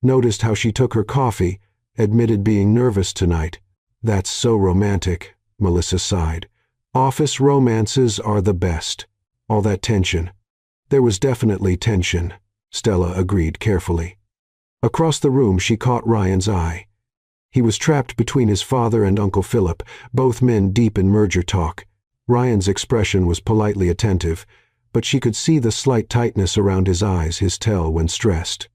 noticed how she took her coffee, admitted being nervous tonight. "That's so romantic," Melissa sighed. "Office romances are the best. All that tension." There was definitely tension, Stella agreed carefully. Across the room she caught Ryan's eye. He was trapped between his father and Uncle Philip, both men deep in merger talk. Ryan's expression was politely attentive, but she could see the slight tightness around his eyes, his tell when stressed.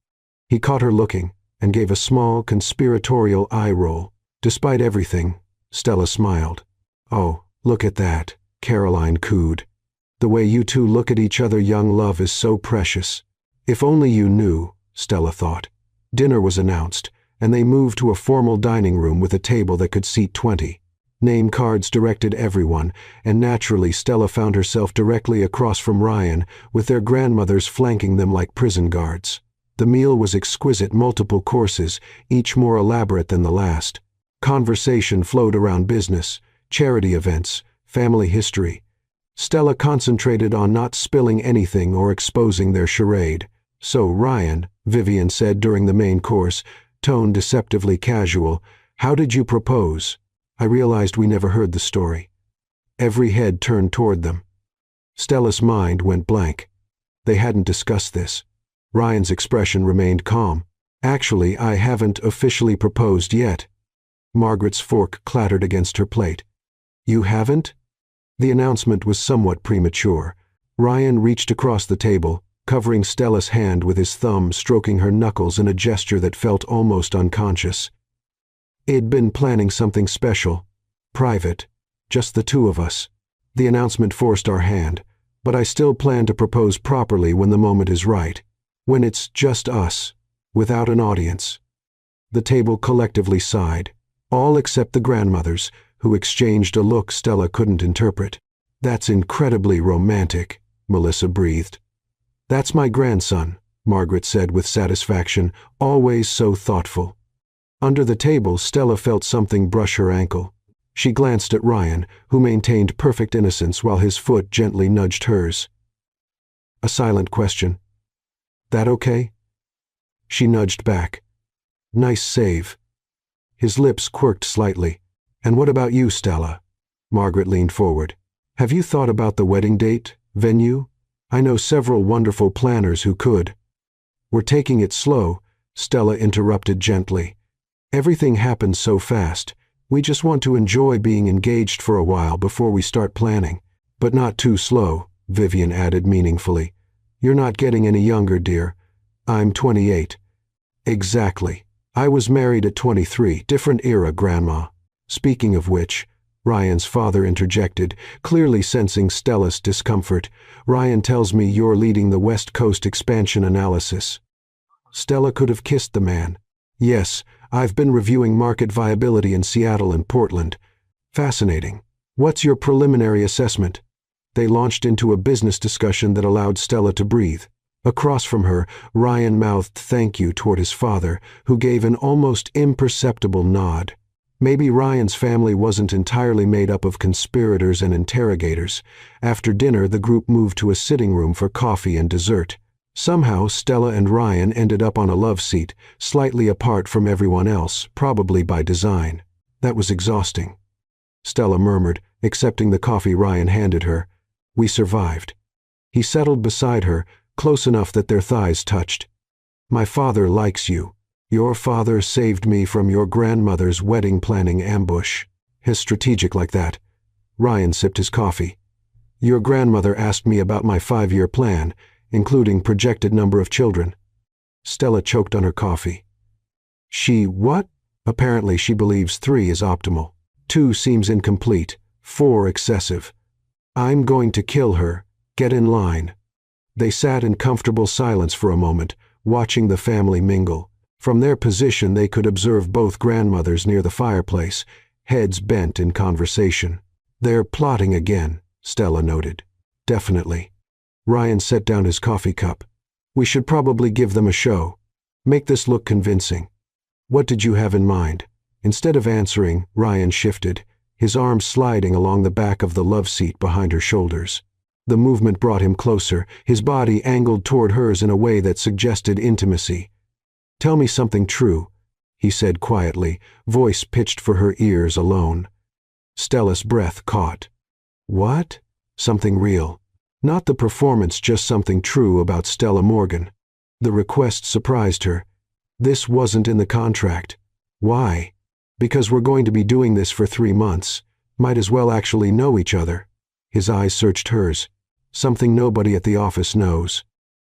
He caught her looking, and gave a small, conspiratorial eye roll. Despite everything, Stella smiled. "Oh, look at that," Caroline cooed. "The way you two look at each other, young love, is so precious." If only you knew, Stella thought. Dinner was announced, and they moved to a formal dining room with a table that could seat 20. Name cards directed everyone, and naturally Stella found herself directly across from Ryan, with their grandmothers flanking them like prison guards. The meal was exquisite, multiple courses, each more elaborate than the last. Conversation flowed around business, charity events, family history. Stella concentrated on not spilling anything or exposing their charade. "So, Ryan," Vivian said during the main course, tone deceptively casual, "how did you propose?" I realized we never heard the story. Every head turned toward them. Stella's mind went blank. They hadn't discussed this. Ryan's expression remained calm. "Actually, I haven't officially proposed yet." Margaret's fork clattered against her plate. "You haven't?" The announcement was somewhat premature. Ryan reached across the table, covering Stella's hand with his thumb, stroking her knuckles in a gesture that felt almost unconscious. He'd been planning something special, private, just the two of us. The announcement forced our hand, but I still plan to propose properly when the moment is right, when it's just us, without an audience. The table collectively sighed, all except the grandmothers, who exchanged a look Stella couldn't interpret. "That's incredibly romantic," Melissa breathed. "That's my grandson," Margaret said with satisfaction, always so thoughtful. Under the table, Stella felt something brush her ankle. She glanced at Ryan, who maintained perfect innocence while his foot gently nudged hers. A silent question. "That okay?" She nudged back. "Nice save." His lips quirked slightly. "And what about you, Stella?" Margaret leaned forward. "Have you thought about the wedding date, venue? I know several wonderful planners who could." "We're taking it slow," Stella interrupted gently. "Everything happens so fast. We just want to enjoy being engaged for a while before we start planning. But not too slow," Vivian added meaningfully. "You're not getting any younger, dear. I'm 28. "Exactly. I was married at 23, different era, Grandma. Speaking of which," Ryan's father interjected, clearly sensing Stella's discomfort, "Ryan tells me you're leading the West Coast expansion analysis." Stella could have kissed the man. "Yes, I've been reviewing market viability in Seattle and Portland." "Fascinating. What's your preliminary assessment?" They launched into a business discussion that allowed Stella to breathe. Across from her, Ryan mouthed thank you toward his father, who gave an almost imperceptible nod. Maybe Ryan's family wasn't entirely made up of conspirators and interrogators. After dinner, the group moved to a sitting room for coffee and dessert. Somehow, Stella and Ryan ended up on a love seat, slightly apart from everyone else, probably by design. That was exhausting. Stella murmured, accepting the coffee Ryan handed her. "We survived." He settled beside her, close enough that their thighs touched. "My father likes you. Your father saved me from your grandmother's wedding planning ambush." He's strategic like that. Ryan sipped his coffee. "Your grandmother asked me about my 5-year plan, including projected number of children." Stella choked on her coffee. "She what?" "Apparently she believes 3 is optimal. 2 seems incomplete, 4 excessive. I'm going to kill her. Get in line." They sat in comfortable silence for a moment, watching the family mingle. From their position they could observe both grandmothers near the fireplace, heads bent in conversation. "They're plotting again," Stella noted. "Definitely." Ryan set down his coffee cup. "We should probably give them a show. Make this look convincing." "What did you have in mind?" Instead of answering, Ryan shifted, his arms sliding along the back of the love seat behind her shoulders. The movement brought him closer, his body angled toward hers in a way that suggested intimacy. "Tell me something true," he said quietly, voice pitched for her ears alone. Stella's breath caught. "What?" "Something real. Not the performance, just something true about Stella Morgan." The request surprised her. This wasn't in the contract. "Why?" "Because we're going to be doing this for 3 months. Might as well actually know each other." His eyes searched hers. "Something nobody at the office knows."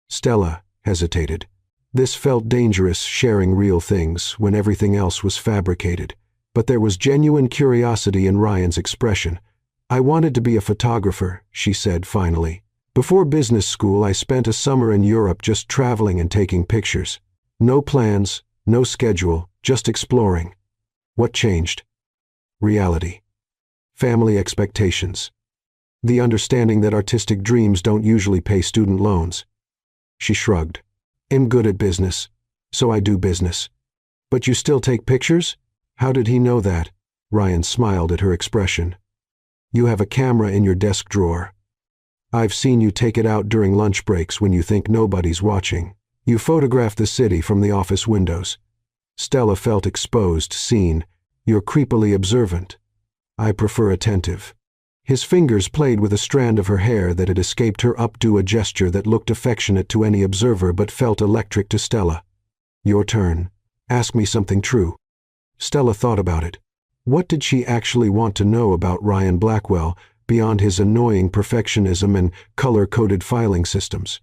Stella hesitated. This felt dangerous, sharing real things when everything else was fabricated. But there was genuine curiosity in Ryan's expression. "I wanted to be a photographer," she said finally. "Before business school, I spent a summer in Europe just traveling and taking pictures. No plans, no schedule, just exploring." What changed? Reality. Family expectations. The understanding that artistic dreams don't usually pay student loans. She shrugged. "I'm good at business, so I do business." "But you still take pictures?" How did he know that? Ryan smiled at her expression. "You have a camera in your desk drawer. I've seen you take it out during lunch breaks when you think nobody's watching. You photograph the city from the office windows." Stella felt exposed, seen. "You're creepily observant." "I prefer attentive." His fingers played with a strand of her hair that had escaped her updo, a gesture that looked affectionate to any observer but felt electric to Stella. "Your turn. Ask me something true." Stella thought about it. What did she actually want to know about Ryan Blackwell beyond his annoying perfectionism and color-coded filing systems?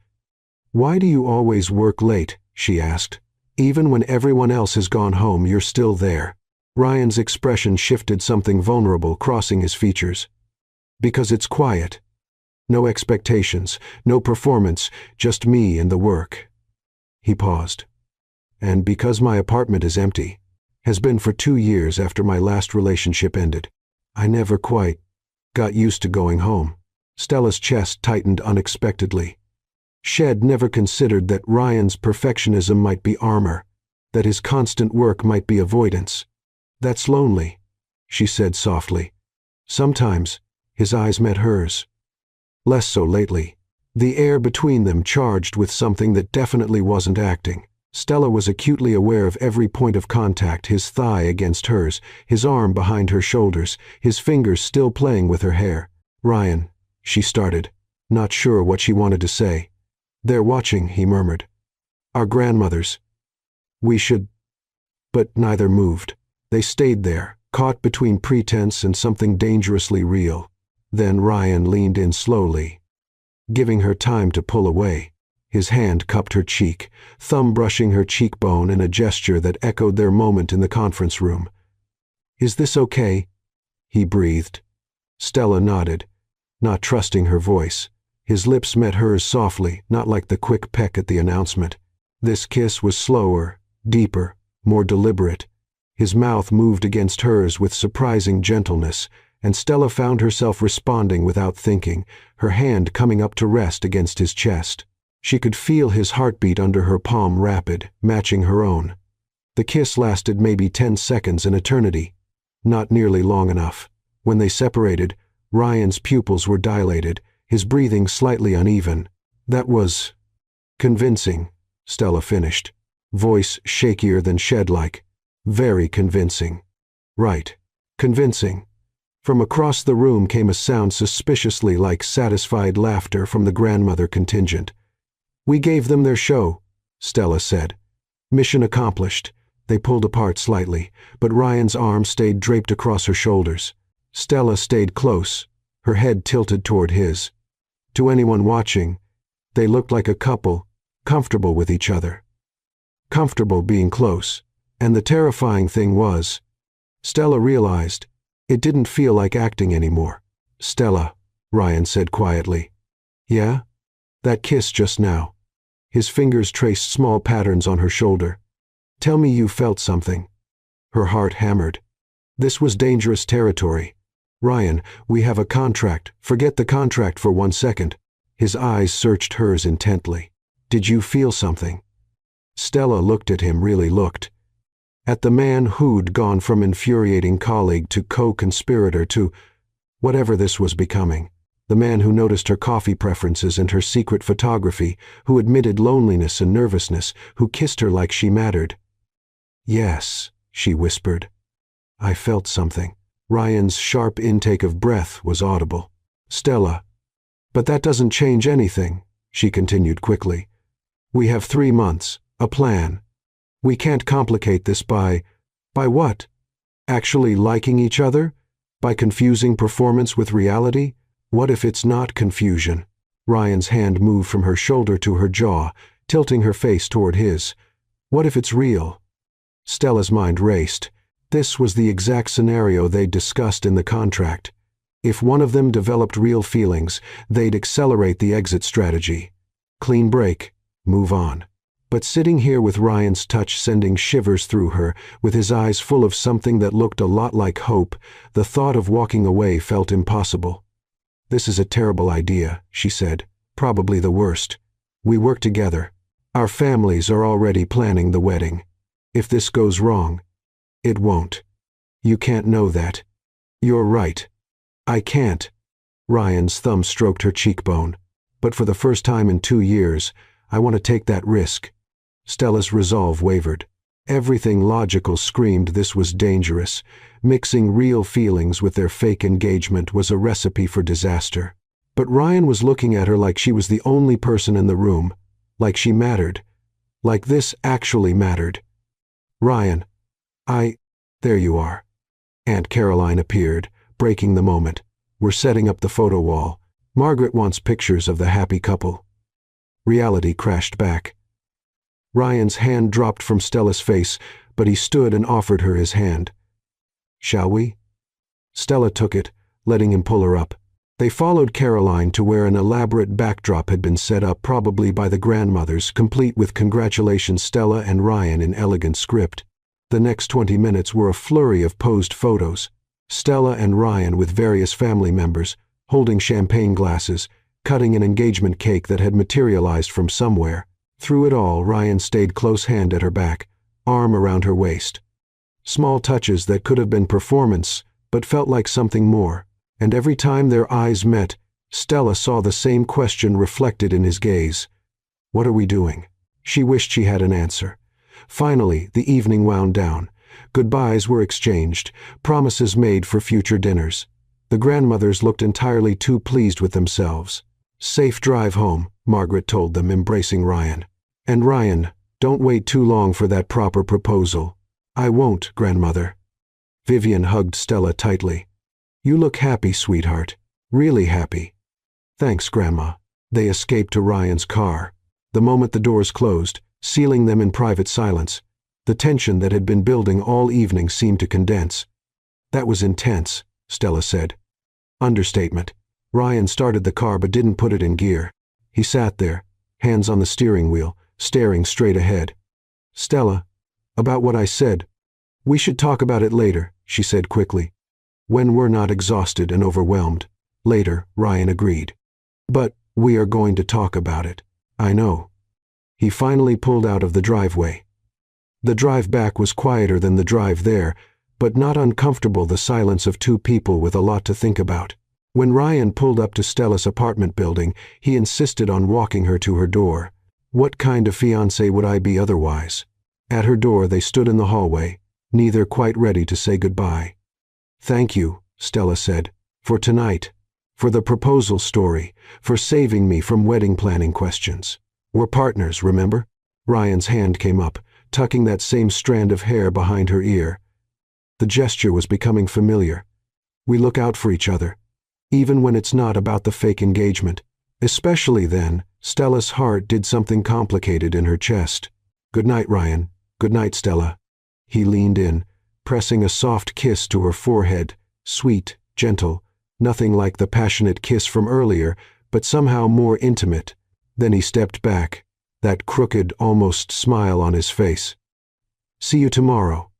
"Why do you always work late?" she asked. "Even when everyone else has gone home, you're still there." Ryan's expression shifted, something vulnerable crossing his features. "Because it's quiet. No expectations, no performance, just me and the work." He paused. "And because my apartment is empty. Has been for 2 years after my last relationship ended. I never quite got used to going home." Stella's chest tightened unexpectedly. She'd never considered that Ryan's perfectionism might be armor, that his constant work might be avoidance. "That's lonely," she said softly. "Sometimes." His eyes met hers. Less so lately. The air between them charged with something that definitely wasn't acting. Stella was acutely aware of every point of contact, his thigh against hers, his arm behind her shoulders, his fingers still playing with her hair. "Ryan," she started, not sure what she wanted to say. "They're watching," he murmured. "Our grandmothers. We should—" But neither moved. They stayed there, caught between pretense and something dangerously real. Then Ryan leaned in slowly, giving her time to pull away. His hand cupped her cheek, thumb brushing her cheekbone in a gesture that echoed their moment in the conference room. "Is this okay?" he breathed. Stella nodded, not trusting her voice. His lips met hers softly, not like the quick peck at the announcement. This kiss was slower, deeper, more deliberate. His mouth moved against hers with surprising gentleness, and Stella found herself responding without thinking, her hand coming up to rest against his chest. She could feel his heartbeat under her palm, rapid, matching her own. The kiss lasted maybe 10 seconds, an eternity. Not nearly long enough. When they separated, Ryan's pupils were dilated, his breathing slightly uneven. "That was convincing," Stella finished, voice shakier than shed-like. "Very convincing." "Right. Convincing." From across the room came a sound suspiciously like satisfied laughter from the grandmother contingent. "We gave them their show," Stella said. "Mission accomplished." They pulled apart slightly, but Ryan's arm stayed draped across her shoulders. Stella stayed close, her head tilted toward his. To anyone watching, they looked like a couple, comfortable with each other. Comfortable being close. And the terrifying thing was, Stella realized, it didn't feel like acting anymore. "Stella," Ryan said quietly. "Yeah?" "That kiss just now." His fingers traced small patterns on her shoulder. "Tell me you felt something." Her heart hammered. This was dangerous territory. "Ryan, we have a contract." "Forget the contract for 1 second. His eyes searched hers intently. "Did you feel something?" Stella looked at him, really looked. At the man who'd gone from infuriating colleague to co-conspirator to whatever this was becoming. The man who noticed her coffee preferences and her secret photography, who admitted loneliness and nervousness, who kissed her like she mattered. "Yes," she whispered. "I felt something." Ryan's sharp intake of breath was audible. "Stella, but that doesn't change anything," she continued quickly. "We have 3 months, a plan. We can't complicate this by what? Actually liking each other? By confusing performance with reality? What if it's not confusion?" Ryan's hand moved from her shoulder to her jaw, tilting her face toward his. "What if it's real?" Stella's mind raced. This was the exact scenario they'd discussed in the contract. If one of them developed real feelings, they'd accelerate the exit strategy. Clean break, move on. But sitting here with Ryan's touch sending shivers through her, with his eyes full of something that looked a lot like hope, the thought of walking away felt impossible. "This is a terrible idea," she said. "Probably the worst. We work together. Our families are already planning the wedding. If this goes wrong, it won't. You can't know that." "You're right. I can't." Ryan's thumb stroked her cheekbone. "But for the first time in 2 years, I want to take that risk." Stella's resolve wavered. Everything logical screamed this was dangerous. Mixing real feelings with their fake engagement was a recipe for disaster. But Ryan was looking at her like she was the only person in the room, like she mattered, like this actually mattered. "Ryan, there you are." Aunt Caroline appeared, breaking the moment. "We're setting up the photo wall. Margaret wants pictures of the happy couple." Reality crashed back. Ryan's hand dropped from Stella's face, but he stood and offered her his hand. "Shall we?" Stella took it, letting him pull her up. They followed Caroline to where an elaborate backdrop had been set up, probably by the grandmothers, complete with "Congratulations Stella" and Ryan in elegant script. The next 20 minutes were a flurry of posed photos. Stella and Ryan with various family members, holding champagne glasses, cutting an engagement cake that had materialized from somewhere. Through it all, Ryan stayed close, hand at her back, arm around her waist. Small touches that could have been performance, but felt like something more. And every time their eyes met, Stella saw the same question reflected in his gaze. "What are we doing?" She wished she had an answer. Finally, the evening wound down. Goodbyes were exchanged, promises made for future dinners. The grandmothers looked entirely too pleased with themselves. "Safe drive home," Margaret told them, embracing Ryan. "And Ryan, don't wait too long for that proper proposal." "I won't, grandmother." Vivian hugged Stella tightly. "You look happy, sweetheart. Really happy." "Thanks, Grandma." They escaped to Ryan's car. The moment the doors closed, sealing them in private silence, the tension that had been building all evening seemed to condense. "That was intense," Stella said. Understatement. Ryan started the car but didn't put it in gear. He sat there, hands on the steering wheel, staring straight ahead. "Stella, about what I said. We should talk about it later," she said quickly. "When we're not exhausted and overwhelmed." "Later," Ryan agreed. "But we are going to talk about it." "I know." He finally pulled out of the driveway. The drive back was quieter than the drive there, but not uncomfortable, the silence of two people with a lot to think about. When Ryan pulled up to Stella's apartment building, he insisted on walking her to her door. What kind of fiancé would I be otherwise? At her door they stood in the hallway, neither quite ready to say goodbye. "Thank you," Stella said, "for tonight, for the proposal story, for saving me from wedding planning questions. We're partners, remember?" Ryan's hand came up, tucking that same strand of hair behind her ear. The gesture was becoming familiar. "We look out for each other, even when it's not about the fake engagement." Especially then, Stella's heart did something complicated in her chest. "Good night, Ryan. Good night, Stella." He leaned in, pressing a soft kiss to her forehead, sweet, gentle, nothing like the passionate kiss from earlier, but somehow more intimate. Then he stepped back, that crooked, almost smile on his face. "See you tomorrow.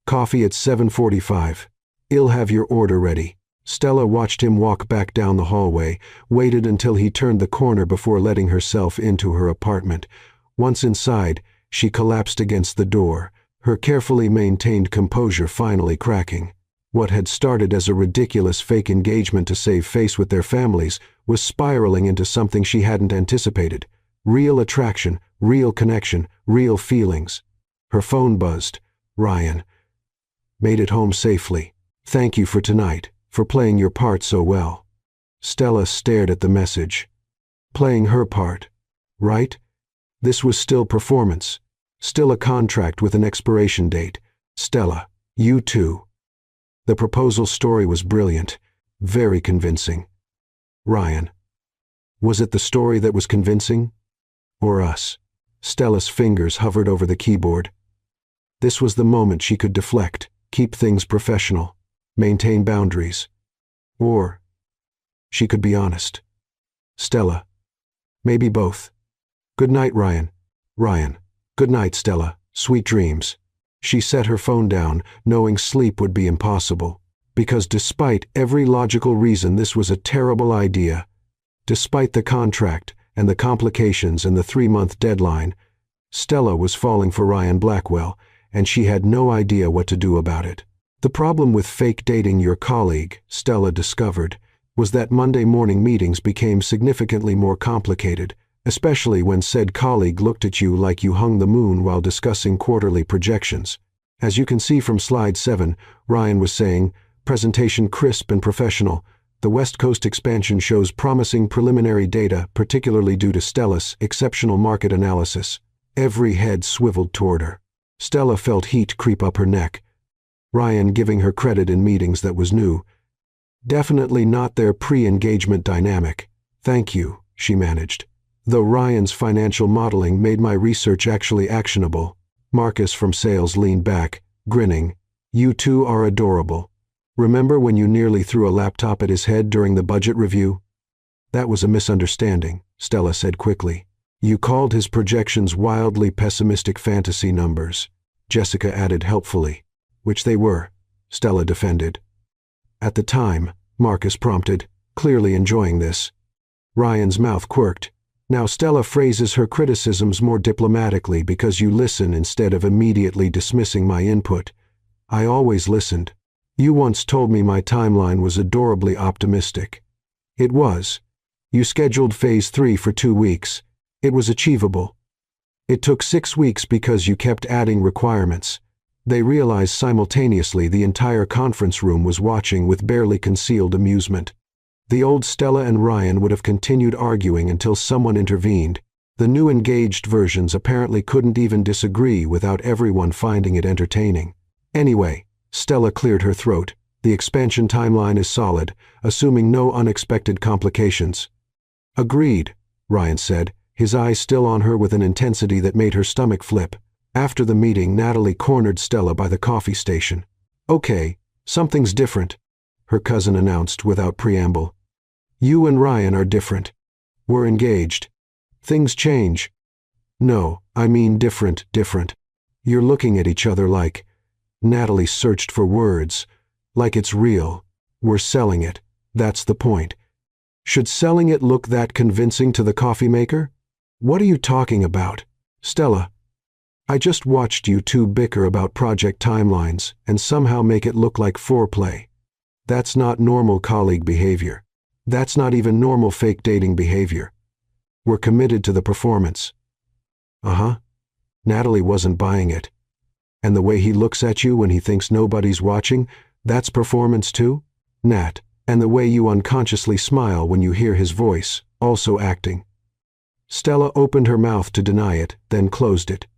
Coffee at 7:45. I'll have your order ready." Stella watched him walk back down the hallway, waited until he turned the corner before letting herself into her apartment. Once inside, she collapsed against the door, her carefully maintained composure finally cracking. What had started as a ridiculous fake engagement to save face with their families was spiraling into something she hadn't anticipated. Real attraction, real connection, real feelings. Her phone buzzed. "Ryan. Made it home safely. Thank you for tonight, for playing your part so well." Stella stared at the message. Playing her part, right? This was still performance. Still a contract with an expiration date. "Stella, you too." The proposal story was brilliant, very convincing. Ryan. Was it the story that was convincing? Or us? Stella's fingers hovered over the keyboard. This was the moment she could deflect, keep things professional, maintain boundaries. Or she could be honest. Stella. Maybe both. "Good night, Ryan." "Ryan. Good night, Stella. Sweet dreams." She set her phone down, knowing sleep would be impossible. Because despite every logical reason this was a terrible idea, despite the contract and the complications and the 3-month deadline, Stella was falling for Ryan Blackwell, and she had no idea what to do about it. The problem with fake dating your colleague, Stella discovered, was that Monday morning meetings became significantly more complicated, especially when said colleague looked at you like you hung the moon while discussing quarterly projections. As you can see from slide 7, Ryan was saying, "Presentation crisp and professional. The West Coast expansion shows promising preliminary data, particularly due to Stella's exceptional market analysis." Every head swiveled toward her. Stella felt heat creep up her neck. Ryan giving her credit in meetings that was new. Definitely not their pre-engagement dynamic. "Thank you," she managed. Though Ryan's financial modeling made my research actually actionable. Marcus from sales leaned back, grinning. You two are adorable. Remember when you nearly threw a laptop at his head during the budget review? That was a misunderstanding, Stella said quickly. You called his projections wildly pessimistic fantasy numbers, Jessica added helpfully. Which they were, Stella defended. At the time, Marcus prompted, clearly enjoying this. Ryan's mouth quirked. Now Stella phrases her criticisms more diplomatically because you listen instead of immediately dismissing my input. I always listened. You once told me my timeline was adorably optimistic. It was. You scheduled Phase 3 for 2 weeks. It was achievable. It took 6 weeks because you kept adding requirements. They realized simultaneously the entire conference room was watching with barely concealed amusement. The old Stella and Ryan would have continued arguing until someone intervened. The new engaged versions apparently couldn't even disagree without everyone finding it entertaining. Anyway, Stella cleared her throat. The expansion timeline is solid, assuming no unexpected complications. Agreed, Ryan said, his eyes still on her with an intensity that made her stomach flip. After the meeting, Natalie cornered Stella by the coffee station. Okay, something's different, her cousin announced without preamble. You and Ryan are different. We're engaged. Things change. No, I mean different. You're looking at each other like... Natalie searched for words. Like it's real. We're selling it. That's the point. Should selling it look that convincing to the coffee maker? What are you talking about? Stella, I just watched you two bicker about project timelines and somehow make it look like foreplay. That's not normal colleague behavior. That's not even normal fake dating behavior. We're committed to the performance. Natalie wasn't buying it. And the way he looks at you when he thinks nobody's watching, that's performance too? Nat, and the way you unconsciously smile when you hear his voice, also acting. Stella opened her mouth to deny it, then closed it.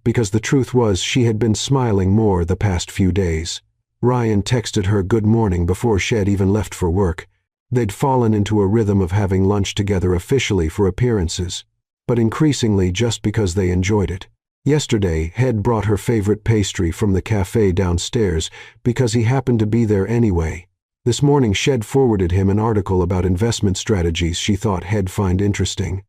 Because the truth was she had been smiling more the past few days. Ryan texted her good morning before Shed even left for work. They'd fallen into a rhythm of having lunch together officially for appearances, but increasingly just because they enjoyed it. Yesterday, Head brought her favorite pastry from the cafe downstairs because he happened to be there anyway. This morning, Shed forwarded him an article about investment strategies she thought He'd find interesting.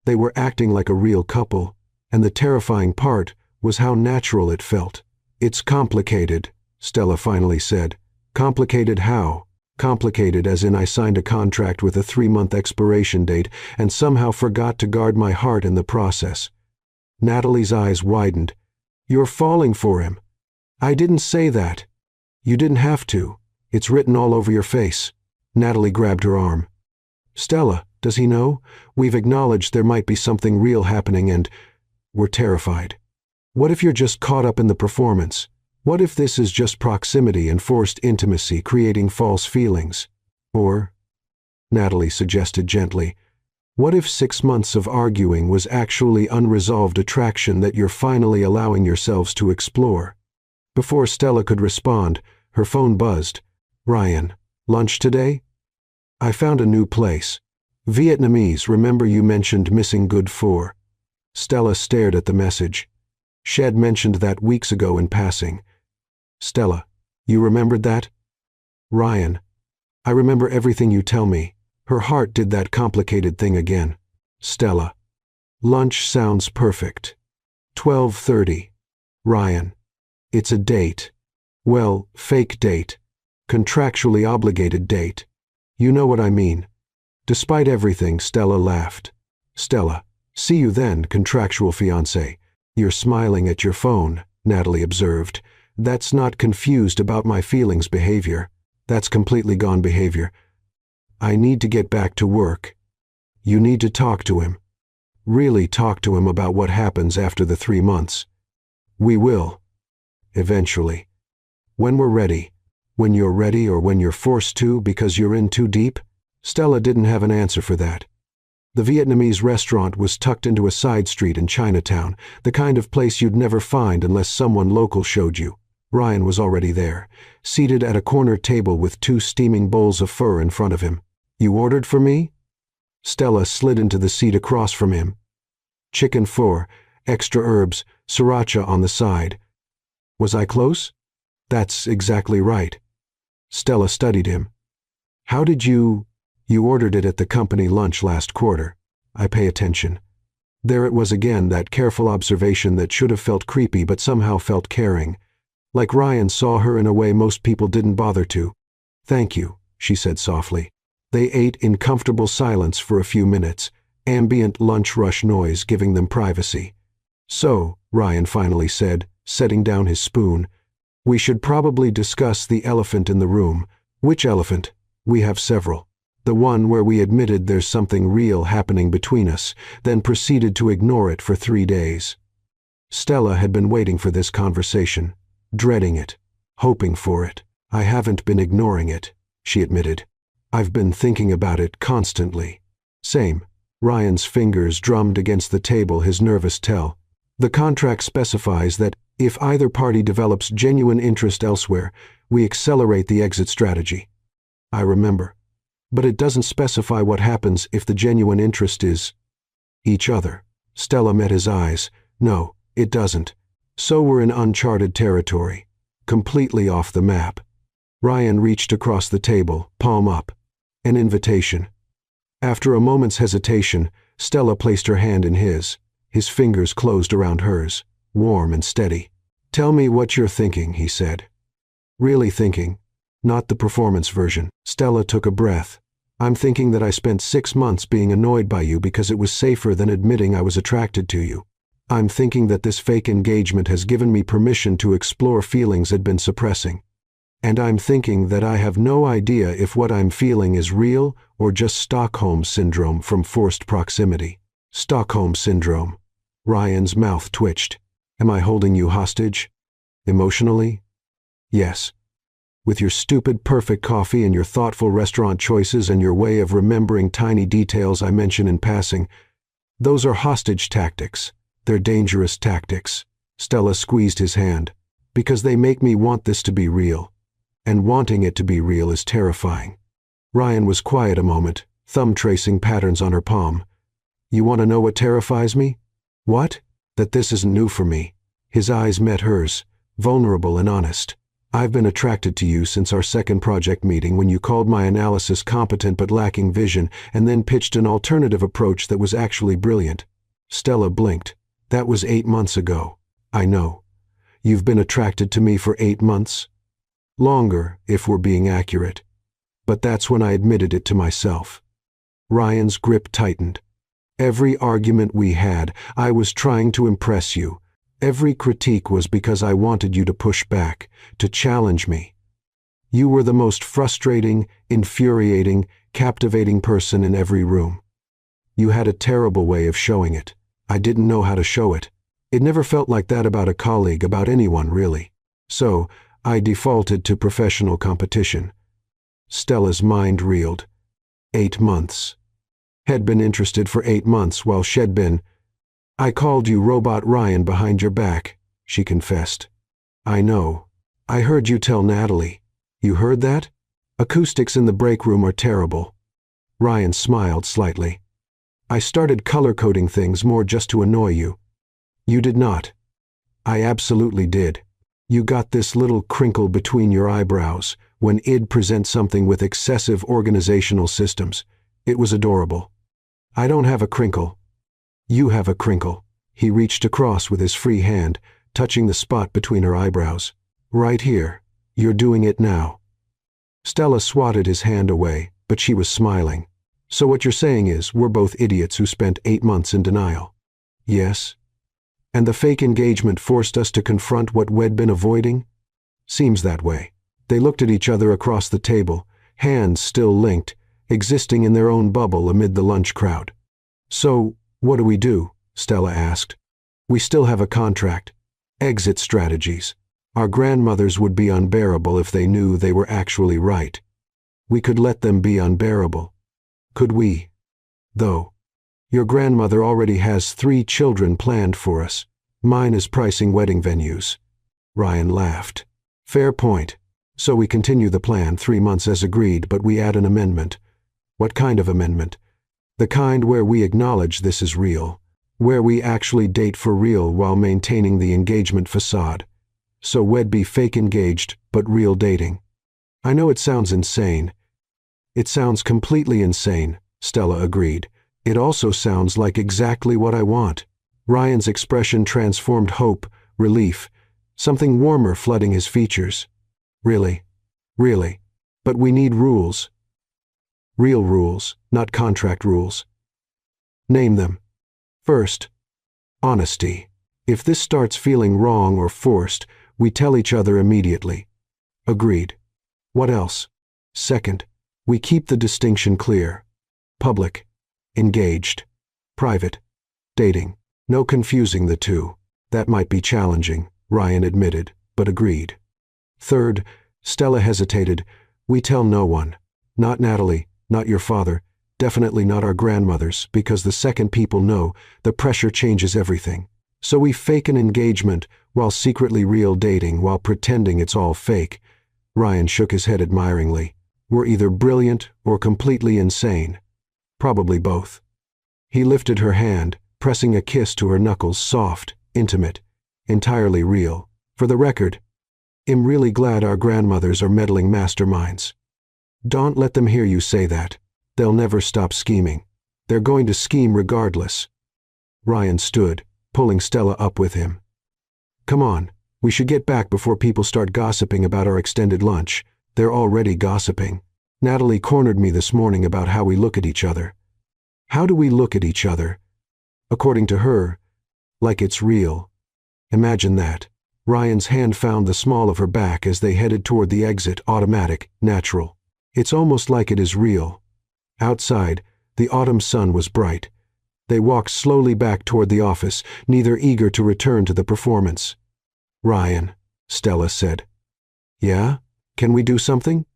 They were acting like a real couple, and the terrifying part was how natural it felt. It's complicated, Stella finally said. Complicated how? Complicated as in I signed a contract with a 3-month expiration date and somehow forgot to guard my heart in the process. Natalie's eyes widened. You're falling for him. I didn't say that. You didn't have to. It's written all over your face. Natalie grabbed her arm. Stella, does he know? We've acknowledged there might be something real happening and we're terrified. What if you're just caught up in the performance? What if this is just proximity and forced intimacy creating false feelings? Or, Natalie suggested gently, what if 6 months of arguing was actually unresolved attraction that you're finally allowing yourselves to explore? Before Stella could respond, her phone buzzed. Ryan, lunch today? I found a new place. Vietnamese, remember you mentioned missing good for? Stella stared at the message. Shed mentioned that weeks ago in passing. Stella, you remembered that? Ryan, I remember everything you tell me. Her heart did that complicated thing again. Stella, lunch sounds perfect. 12:30. Ryan, it's a date. Well, fake date. Contractually obligated date. You know what I mean. Despite everything, Stella laughed. Stella, see you then, contractual fiancé. You're smiling at your phone, Natalie observed. That's not confused about my feelings behavior. That's completely gone behavior. I need to get back to work. You need to talk to him. Really talk to him about what happens after the 3 months. We will. Eventually. When we're ready. When you're ready or when you're forced to because you're in too deep? Stella didn't have an answer for that. The Vietnamese restaurant was tucked into a side street in Chinatown, the kind of place you'd never find unless someone local showed you. Ryan was already there, seated at a corner table with 2 steaming bowls of pho in front of him. You ordered for me? Stella slid into the seat across from him. Chicken pho, extra herbs, sriracha on the side. Was I close? That's exactly right. Stella studied him. How did you ordered it at the company lunch last quarter. I pay attention. There it was again, that careful observation that should have felt creepy but somehow felt caring. Like Ryan saw her in a way most people didn't bother to. Thank you, she said softly. They ate in comfortable silence for a few minutes, ambient lunch rush noise giving them privacy. So, Ryan finally said, setting down his spoon, we should probably discuss the elephant in the room. Which elephant? We have several. The one where we admitted there's something real happening between us, then proceeded to ignore it for 3 days. Stella had been waiting for this conversation, dreading it, hoping for it. I haven't been ignoring it, she admitted. I've been thinking about it constantly. Same. Ryan's fingers drummed against the table, his nervous tell. The contract specifies that if either party develops genuine interest elsewhere, we accelerate the exit strategy. I remember. But it doesn't specify what happens if the genuine interest is each other. Stella met his eyes. No, it doesn't. So we're in uncharted territory, completely off the map. Ryan reached across the table, palm up. An invitation. After a moment's hesitation, Stella placed her hand in his. His fingers closed around hers, warm and steady. Tell me what you're thinking, he said. Really thinking, not the performance version. Stella took a breath. I'm thinking that I spent 6 months being annoyed by you because it was safer than admitting I was attracted to you. I'm thinking that this fake engagement has given me permission to explore feelings I'd been suppressing. And I'm thinking that I have no idea if what I'm feeling is real or just Stockholm Syndrome from forced proximity. Stockholm Syndrome. Ryan's mouth twitched. Am I holding you hostage? Emotionally? Yes. With your stupid perfect coffee and your thoughtful restaurant choices and your way of remembering tiny details I mention in passing. Those are hostage tactics. They're dangerous tactics. Stella squeezed his hand. Because they make me want this to be real. And wanting it to be real is terrifying. Ryan was quiet a moment, thumb tracing patterns on her palm. You want to know what terrifies me? What? That this isn't new for me. His eyes met hers, vulnerable and honest. I've been attracted to you since our second project meeting when you called my analysis competent but lacking vision and then pitched an alternative approach that was actually brilliant. Stella blinked. That was 8 months ago. I know. You've been attracted to me for 8 months? Longer, if we're being accurate. But that's when I admitted it to myself. Ryan's grip tightened. Every argument we had, I was trying to impress you. Every critique was because I wanted you to push back, to challenge me. You were the most frustrating, infuriating, captivating person in every room. You had a terrible way of showing it. I didn't know how to show it. It never felt like that about a colleague, about anyone really. So, I defaulted to professional competition. Stella's mind reeled. 8 months. Had been interested for 8 months while she'd been. I called you Robot Ryan behind your back, she confessed. I know. I heard you tell Natalie. You heard that? Acoustics in the break room are terrible. Ryan smiled slightly. I started color-coding things more just to annoy you. You did not. I absolutely did. You got this little crinkle between your eyebrows when I'd present something with excessive organizational systems. It was adorable. I don't have a crinkle. You have a crinkle. He reached across with his free hand, touching the spot between her eyebrows. Right here. You're doing it now. Stella swatted his hand away, but she was smiling. So what you're saying is we're both idiots who spent 8 months in denial. Yes. And the fake engagement forced us to confront what we'd been avoiding? Seems that way. They looked at each other across the table, hands still linked, existing in their own bubble amid the lunch crowd. So, what do we do? Stella asked. We still have a contract. Exit strategies. Our grandmothers would be unbearable if they knew they were actually right. We could let them be unbearable. Could we? Though. Your grandmother already has 3 children planned for us. Mine is pricing wedding venues. Ryan laughed. Fair point. So we continue the plan 3 months as agreed, but we add an amendment. What kind of amendment? The kind where we acknowledge this is real, where we actually date for real while maintaining the engagement facade. So we'd be fake engaged, but real dating. I know it sounds insane. It sounds completely insane, Stella agreed. It also sounds like exactly what I want. Ryan's expression transformed hope, relief, something warmer flooding his features. Really, really. But we need rules. Real rules, not contract rules. Name them. First, honesty. If this starts feeling wrong or forced, we tell each other immediately. Agreed. What else? Second, we keep the distinction clear. Public, engaged, private, dating. No confusing the two. That might be challenging, Ryan admitted, but agreed. Third, Stella hesitated. We tell no one. Not Natalie, not your father, definitely not our grandmothers, because the second people know, the pressure changes everything. So we fake an engagement while secretly real dating while pretending it's all fake. Ryan shook his head admiringly. We're either brilliant or completely insane. Probably both. He lifted her hand, pressing a kiss to her knuckles, soft, intimate, entirely real. For the record, I'm really glad our grandmothers are meddling masterminds. Don't let them hear you say that. They'll never stop scheming. They're going to scheme regardless. Ryan stood, pulling Stella up with him. Come on, we should get back before people start gossiping about our extended lunch. They're already gossiping. Natalie cornered me this morning about how we look at each other. How do we look at each other? According to her, like it's real. Imagine that. Ryan's hand found the small of her back as they headed toward the exit, automatic, natural. It's almost like it is real. Outside, the autumn sun was bright. They walked slowly back toward the office, neither eager to return to the performance. Ryan, Stella said. Yeah? Can we do something?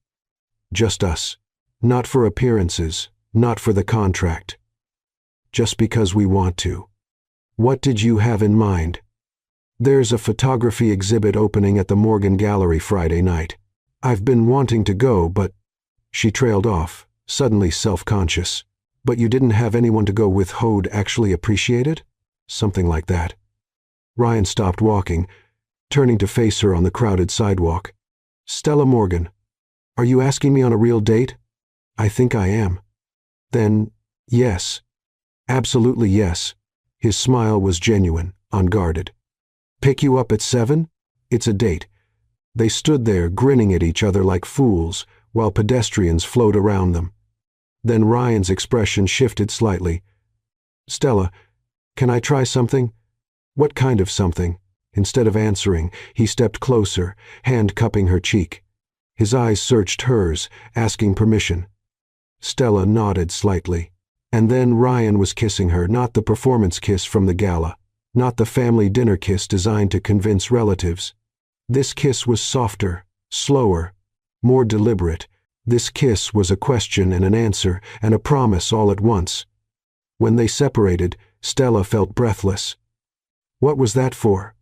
Just us. Not for appearances, not for the contract. Just because we want to. What did you have in mind? There's a photography exhibit opening at the Morgan Gallery Friday night. I've been wanting to go, but... She trailed off, suddenly self-conscious. But you didn't have anyone to go with who'd actually appreciate it? Something like that. Ryan stopped walking, turning to face her on the crowded sidewalk. Stella Morgan, are you asking me on a real date? I think I am. Then, yes. Absolutely yes. His smile was genuine, unguarded. Pick you up at 7? It's a date. They stood there grinning at each other like fools while pedestrians flowed around them. Then Ryan's expression shifted slightly. Stella, can I try something? What kind of something? Instead of answering, he stepped closer, hand cupping her cheek. His eyes searched hers, asking permission. Stella nodded slightly. And then Ryan was kissing her, not the performance kiss from the gala, not the family dinner kiss designed to convince relatives. This kiss was softer, slower, more deliberate. This kiss was a question and an answer and a promise all at once. When they separated, Stella felt breathless. What was that for?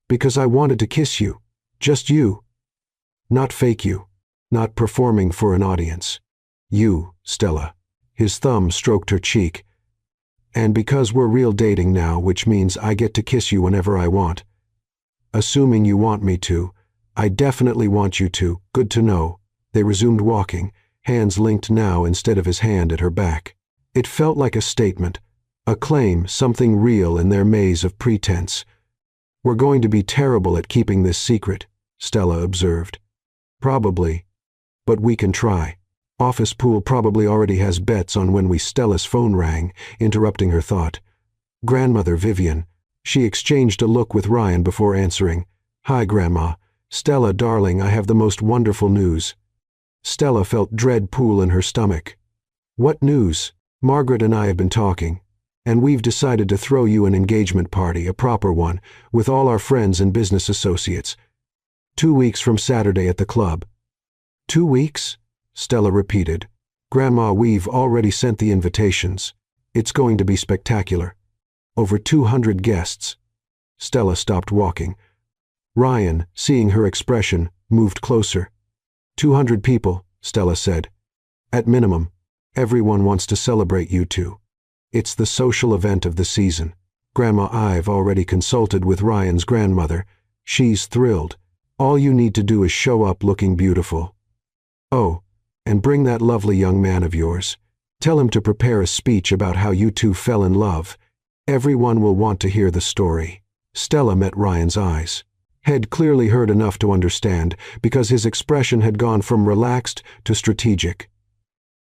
Because I wanted to kiss you. Just you. Not fake you. Not performing for an audience. You, Stella. His thumb stroked her cheek. And because we're real dating now, which means I get to kiss you whenever I want. Assuming you want me to. I definitely want you to. Good to know. They resumed walking, hands linked now instead of his hand at her back. It felt like a statement, a claim, something real in their maze of pretense. We're going to be terrible at keeping this secret, Stella observed. Probably. But we can try. Office Pool probably already has bets on when Stella's phone rang, interrupting her thought. Grandmother Vivian. She exchanged a look with Ryan before answering. Hi, Grandma. Stella, darling, I have the most wonderful news. Stella felt dread pool in her stomach. What news? Margaret and I have been talking, and we've decided to throw you an engagement party, a proper one, with all our friends and business associates. 2 weeks from Saturday at the club. 2 weeks? Stella repeated. Grandma, we've already sent the invitations. It's going to be spectacular. Over 200 guests. Stella stopped walking. Ryan, seeing her expression, moved closer. 200 people, Stella said. At minimum. Everyone wants to celebrate you two. It's the social event of the season. Grandma, I've already consulted with Ryan's grandmother. She's thrilled. All you need to do is show up looking beautiful. Oh, and bring that lovely young man of yours. Tell him to prepare a speech about how you two fell in love. Everyone will want to hear the story." Stella met Ryan's eyes. Had clearly heard enough to understand, because his expression had gone from relaxed to strategic.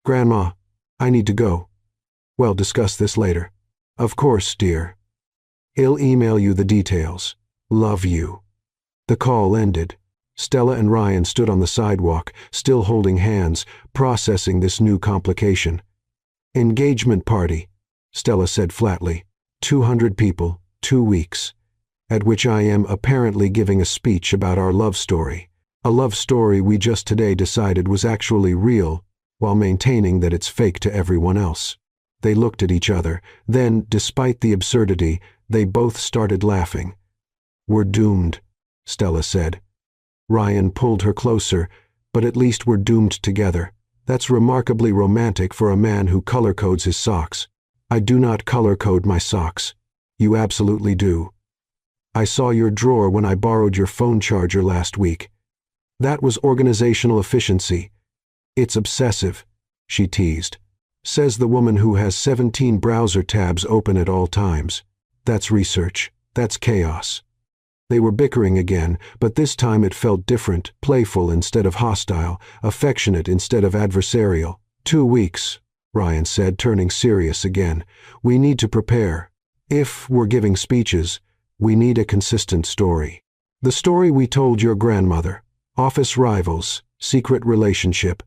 "Grandma, I need to go. We'll discuss this later." "Of course, dear. He'll email you the details. Love you." The call ended. Stella and Ryan stood on the sidewalk, still holding hands, processing this new complication. "Engagement party," Stella said flatly. 200 people, 2 weeks. At which I am apparently giving a speech about our love story. A love story we just today decided was actually real, while maintaining that it's fake to everyone else. They looked at each other. Then, despite the absurdity, they both started laughing. "We're doomed," Stella said. Ryan pulled her closer. "But at least we're doomed together. That's remarkably romantic for a man who color codes his socks." "I do not color code my socks." "You absolutely do. I saw your drawer when I borrowed your phone charger last week. That was organizational efficiency." "It's obsessive," she teased. "Says the woman who has 17 browser tabs open at all times. That's research. That's chaos." They were bickering again, but this time it felt different, playful instead of hostile, affectionate instead of adversarial. 2 weeks, Ryan said, turning serious again. "We need to prepare. If we're giving speeches, we need a consistent story. The story we told your grandmother. Office rivals, secret relationship.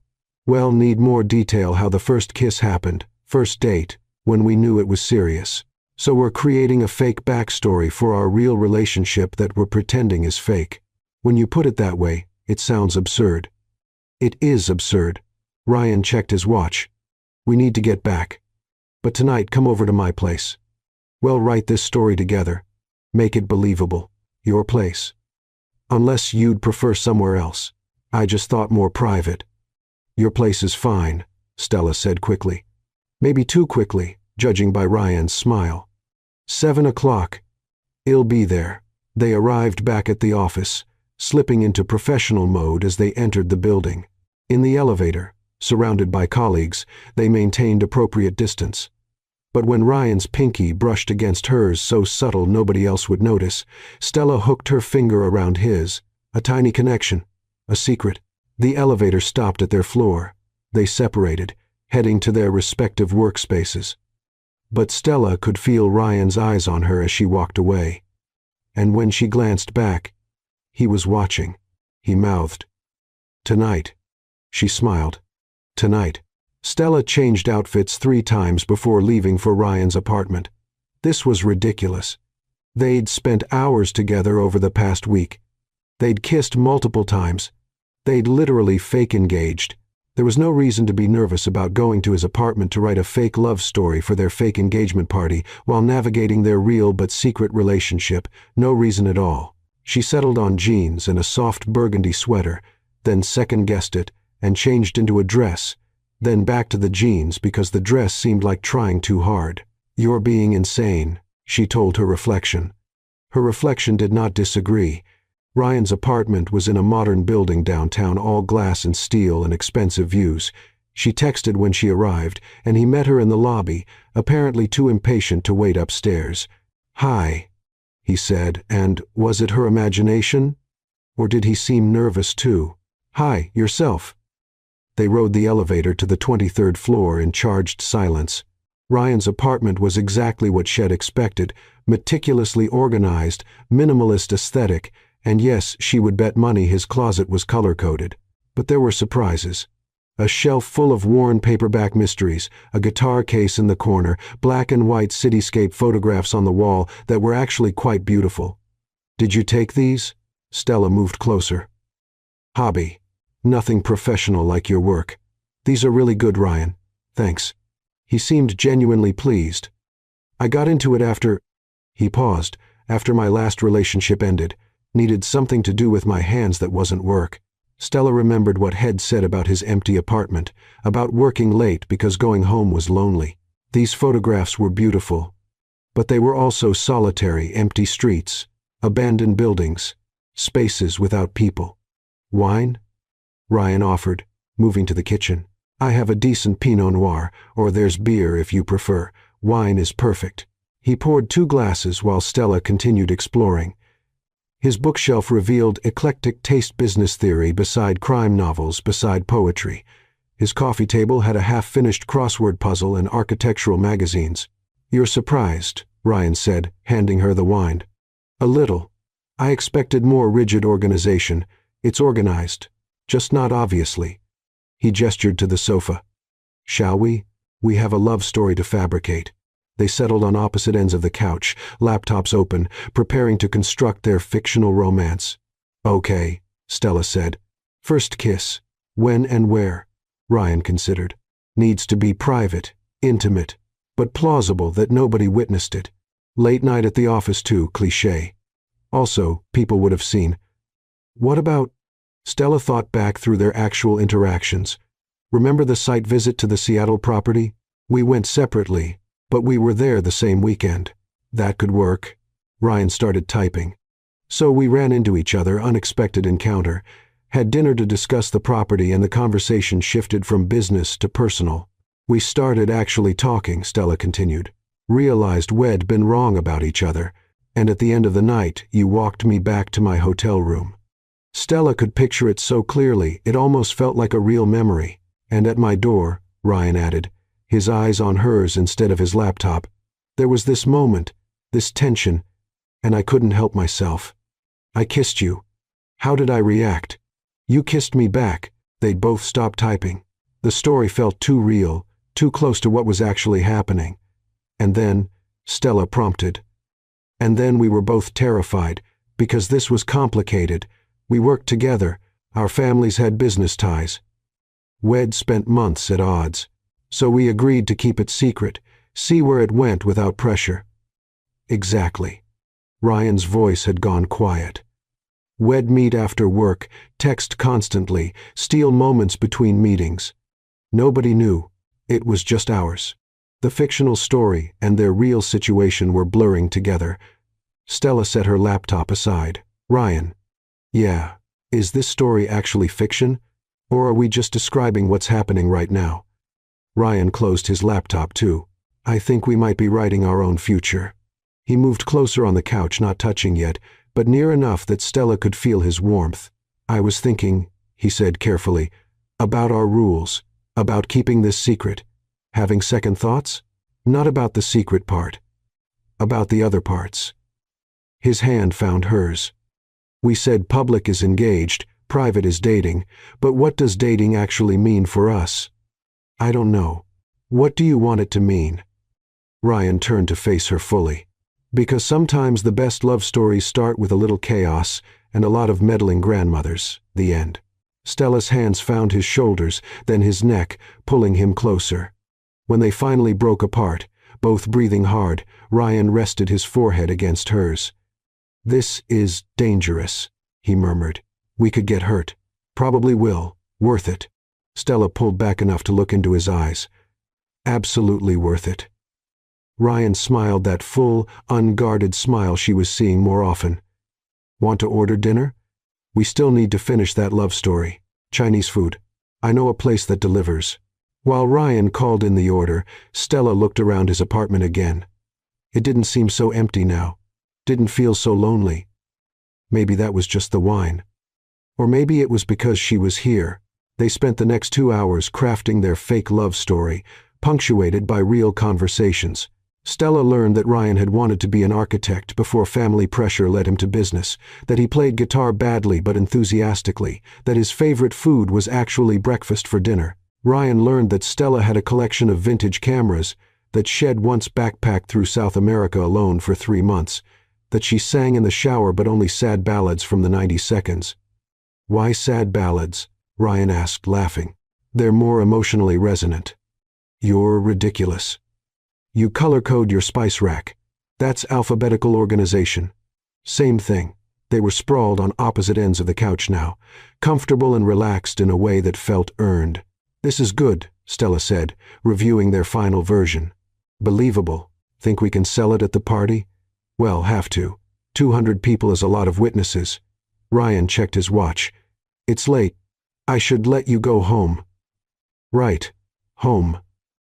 We'll need more detail how the first kiss happened, first date, when we knew it was serious. So we're creating a fake backstory for our real relationship that we're pretending is fake. When you put it that way, it sounds absurd." "It is absurd." Ryan checked his watch. "We need to get back. But tonight, come over to my place. We'll write this story together. Make it believable. Your place. Unless you'd prefer somewhere else. I just thought more private." "Your place is fine," Stella said quickly. Maybe too quickly, judging by Ryan's smile. 7 o'clock. He'll be there. They arrived back at the office, slipping into professional mode as they entered the building. In the elevator, surrounded by colleagues, they maintained appropriate distance. But when Ryan's pinky brushed against hers so subtle nobody else would notice, Stella hooked her finger around his, a tiny connection, a secret. The elevator stopped at their floor. They separated, heading to their respective workspaces. But Stella could feel Ryan's eyes on her as she walked away. And when she glanced back, he was watching. He mouthed, "Tonight." She smiled. "Tonight." Stella changed outfits 3 times before leaving for Ryan's apartment. This was ridiculous. They'd spent hours together over the past week. They'd kissed multiple times. They'd literally fake engaged. There was no reason to be nervous about going to his apartment to write a fake love story for their fake engagement party while navigating their real but secret relationship. No reason at all. She settled on jeans and a soft burgundy sweater, then second-guessed it and changed into a dress, then back to the jeans because the dress seemed like trying too hard. "You're being insane," she told her reflection. Her reflection did not disagree. Ryan's apartment was in a modern building downtown, all glass and steel and expensive views. She texted when she arrived, and he met her in the lobby, apparently too impatient to wait upstairs. "Hi," he said, and was it her imagination? Or did he seem nervous too? "Hi, yourself." They rode the elevator to the 23rd floor in charged silence. Ryan's apartment was exactly what Shed expected, meticulously organized, minimalist aesthetic, and yes, she would bet money his closet was color-coded. But there were surprises. A shelf full of worn paperback mysteries, a guitar case in the corner, black and white cityscape photographs on the wall that were actually quite beautiful. "Did you take these?" Stella moved closer. "Hobby. Nothing professional like your work. These are really good, Ryan. Thanks." He seemed genuinely pleased. "I got into it after—" He paused. "After my last relationship ended. Needed something to do with my hands that wasn't work." Stella remembered what Head said about his empty apartment, about working late because going home was lonely. These photographs were beautiful, but they were also solitary, empty streets, abandoned buildings, spaces without people. Wine? Ryan offered, moving to the kitchen. I have a decent Pinot Noir, or there's beer if you prefer. Wine is perfect. He poured 2 glasses while Stella continued exploring. His bookshelf revealed eclectic taste business theory beside crime novels, beside poetry. His coffee table had a half-finished crossword puzzle and architectural magazines. You're surprised, Ryan said, handing her the wine. A little. I expected more rigid organization. It's organized, just not obviously. He gestured to the sofa. Shall we? We have a love story to fabricate. They settled on opposite ends of the couch, laptops open, preparing to construct their fictional romance. Okay, Stella said. First kiss. When and where? Ryan considered. Needs to be private, intimate, but plausible that nobody witnessed it. Late night at the office too, cliché. Also, people would have seen. What about? Stella thought back through their actual interactions. Remember the site visit to the Seattle property? We went separately, but we were there the same weekend. That could work. Ryan started typing. So we ran into each other, unexpected encounter, had dinner to discuss the property, and the conversation shifted from business to personal. We started actually talking, Stella continued. Realized we'd been wrong about each other, and at the end of the night, you walked me back to my hotel room. Stella could picture it so clearly, it almost felt like a real memory. And at my door, Ryan added, his eyes on hers instead of his laptop, there was this moment, this tension, and I couldn't help myself. I kissed you. How did I react? You kissed me back. They'd both stopped typing. The story felt too real, too close to what was actually happening. And then, Stella prompted. And then we were both terrified, because this was complicated. We worked together. Our families had business ties. We'd spent months at odds. So we agreed to keep it secret, see where it went without pressure. Exactly. Ryan's voice had gone quiet. We'd meet after work, text constantly, steal moments between meetings. Nobody knew. It was just ours. The fictional story and their real situation were blurring together. Stella set her laptop aside. Ryan. Yeah, is this story actually fiction? Or are we just describing what's happening right now? Ryan closed his laptop too. I think we might be writing our own future. He moved closer on the couch, not touching yet, but near enough that Stella could feel his warmth. I was thinking, he said carefully, about our rules, about keeping this secret. Having second thoughts? Not about the secret part. About the other parts. His hand found hers. We said public is engaged, private is dating, but what does dating actually mean for us? I don't know. What do you want it to mean? Ryan turned to face her fully. Because sometimes the best love stories start with a little chaos and a lot of meddling grandmothers. The end. Stella's hands found his shoulders, then his neck, pulling him closer. When they finally broke apart, both breathing hard, Ryan rested his forehead against hers. This is dangerous, he murmured. We could get hurt. Probably will. Worth it. Stella pulled back enough to look into his eyes. Absolutely worth it. Ryan smiled, that full, unguarded smile she was seeing more often. Want to order dinner? We still need to finish that love story. Chinese food. I know a place that delivers. While Ryan called in the order, Stella looked around his apartment again. It didn't seem so empty now. Didn't feel so lonely. Maybe that was just the wine. Or maybe it was because she was here. They spent the next 2 hours crafting their fake love story, punctuated by real conversations. Stella learned that Ryan had wanted to be an architect before family pressure led him to business, that he played guitar badly but enthusiastically, that his favorite food was actually breakfast for dinner. Ryan learned that Stella had a collection of vintage cameras, that she'd once backpacked through South America alone for 3 months, that she sang in the shower but only sad ballads from the 90 seconds. Why sad ballads? Ryan asked, laughing. They're more emotionally resonant. You're ridiculous. You color code your spice rack. That's alphabetical organization. Same thing. They were sprawled on opposite ends of the couch now, comfortable and relaxed in a way that felt earned. "This is good," Stella said, reviewing their final version. "Believable. Think we can sell it at the party?" "Well, have to. 200 people is a lot of witnesses." Ryan checked his watch. "It's late. I should let you go home." "Right. Home."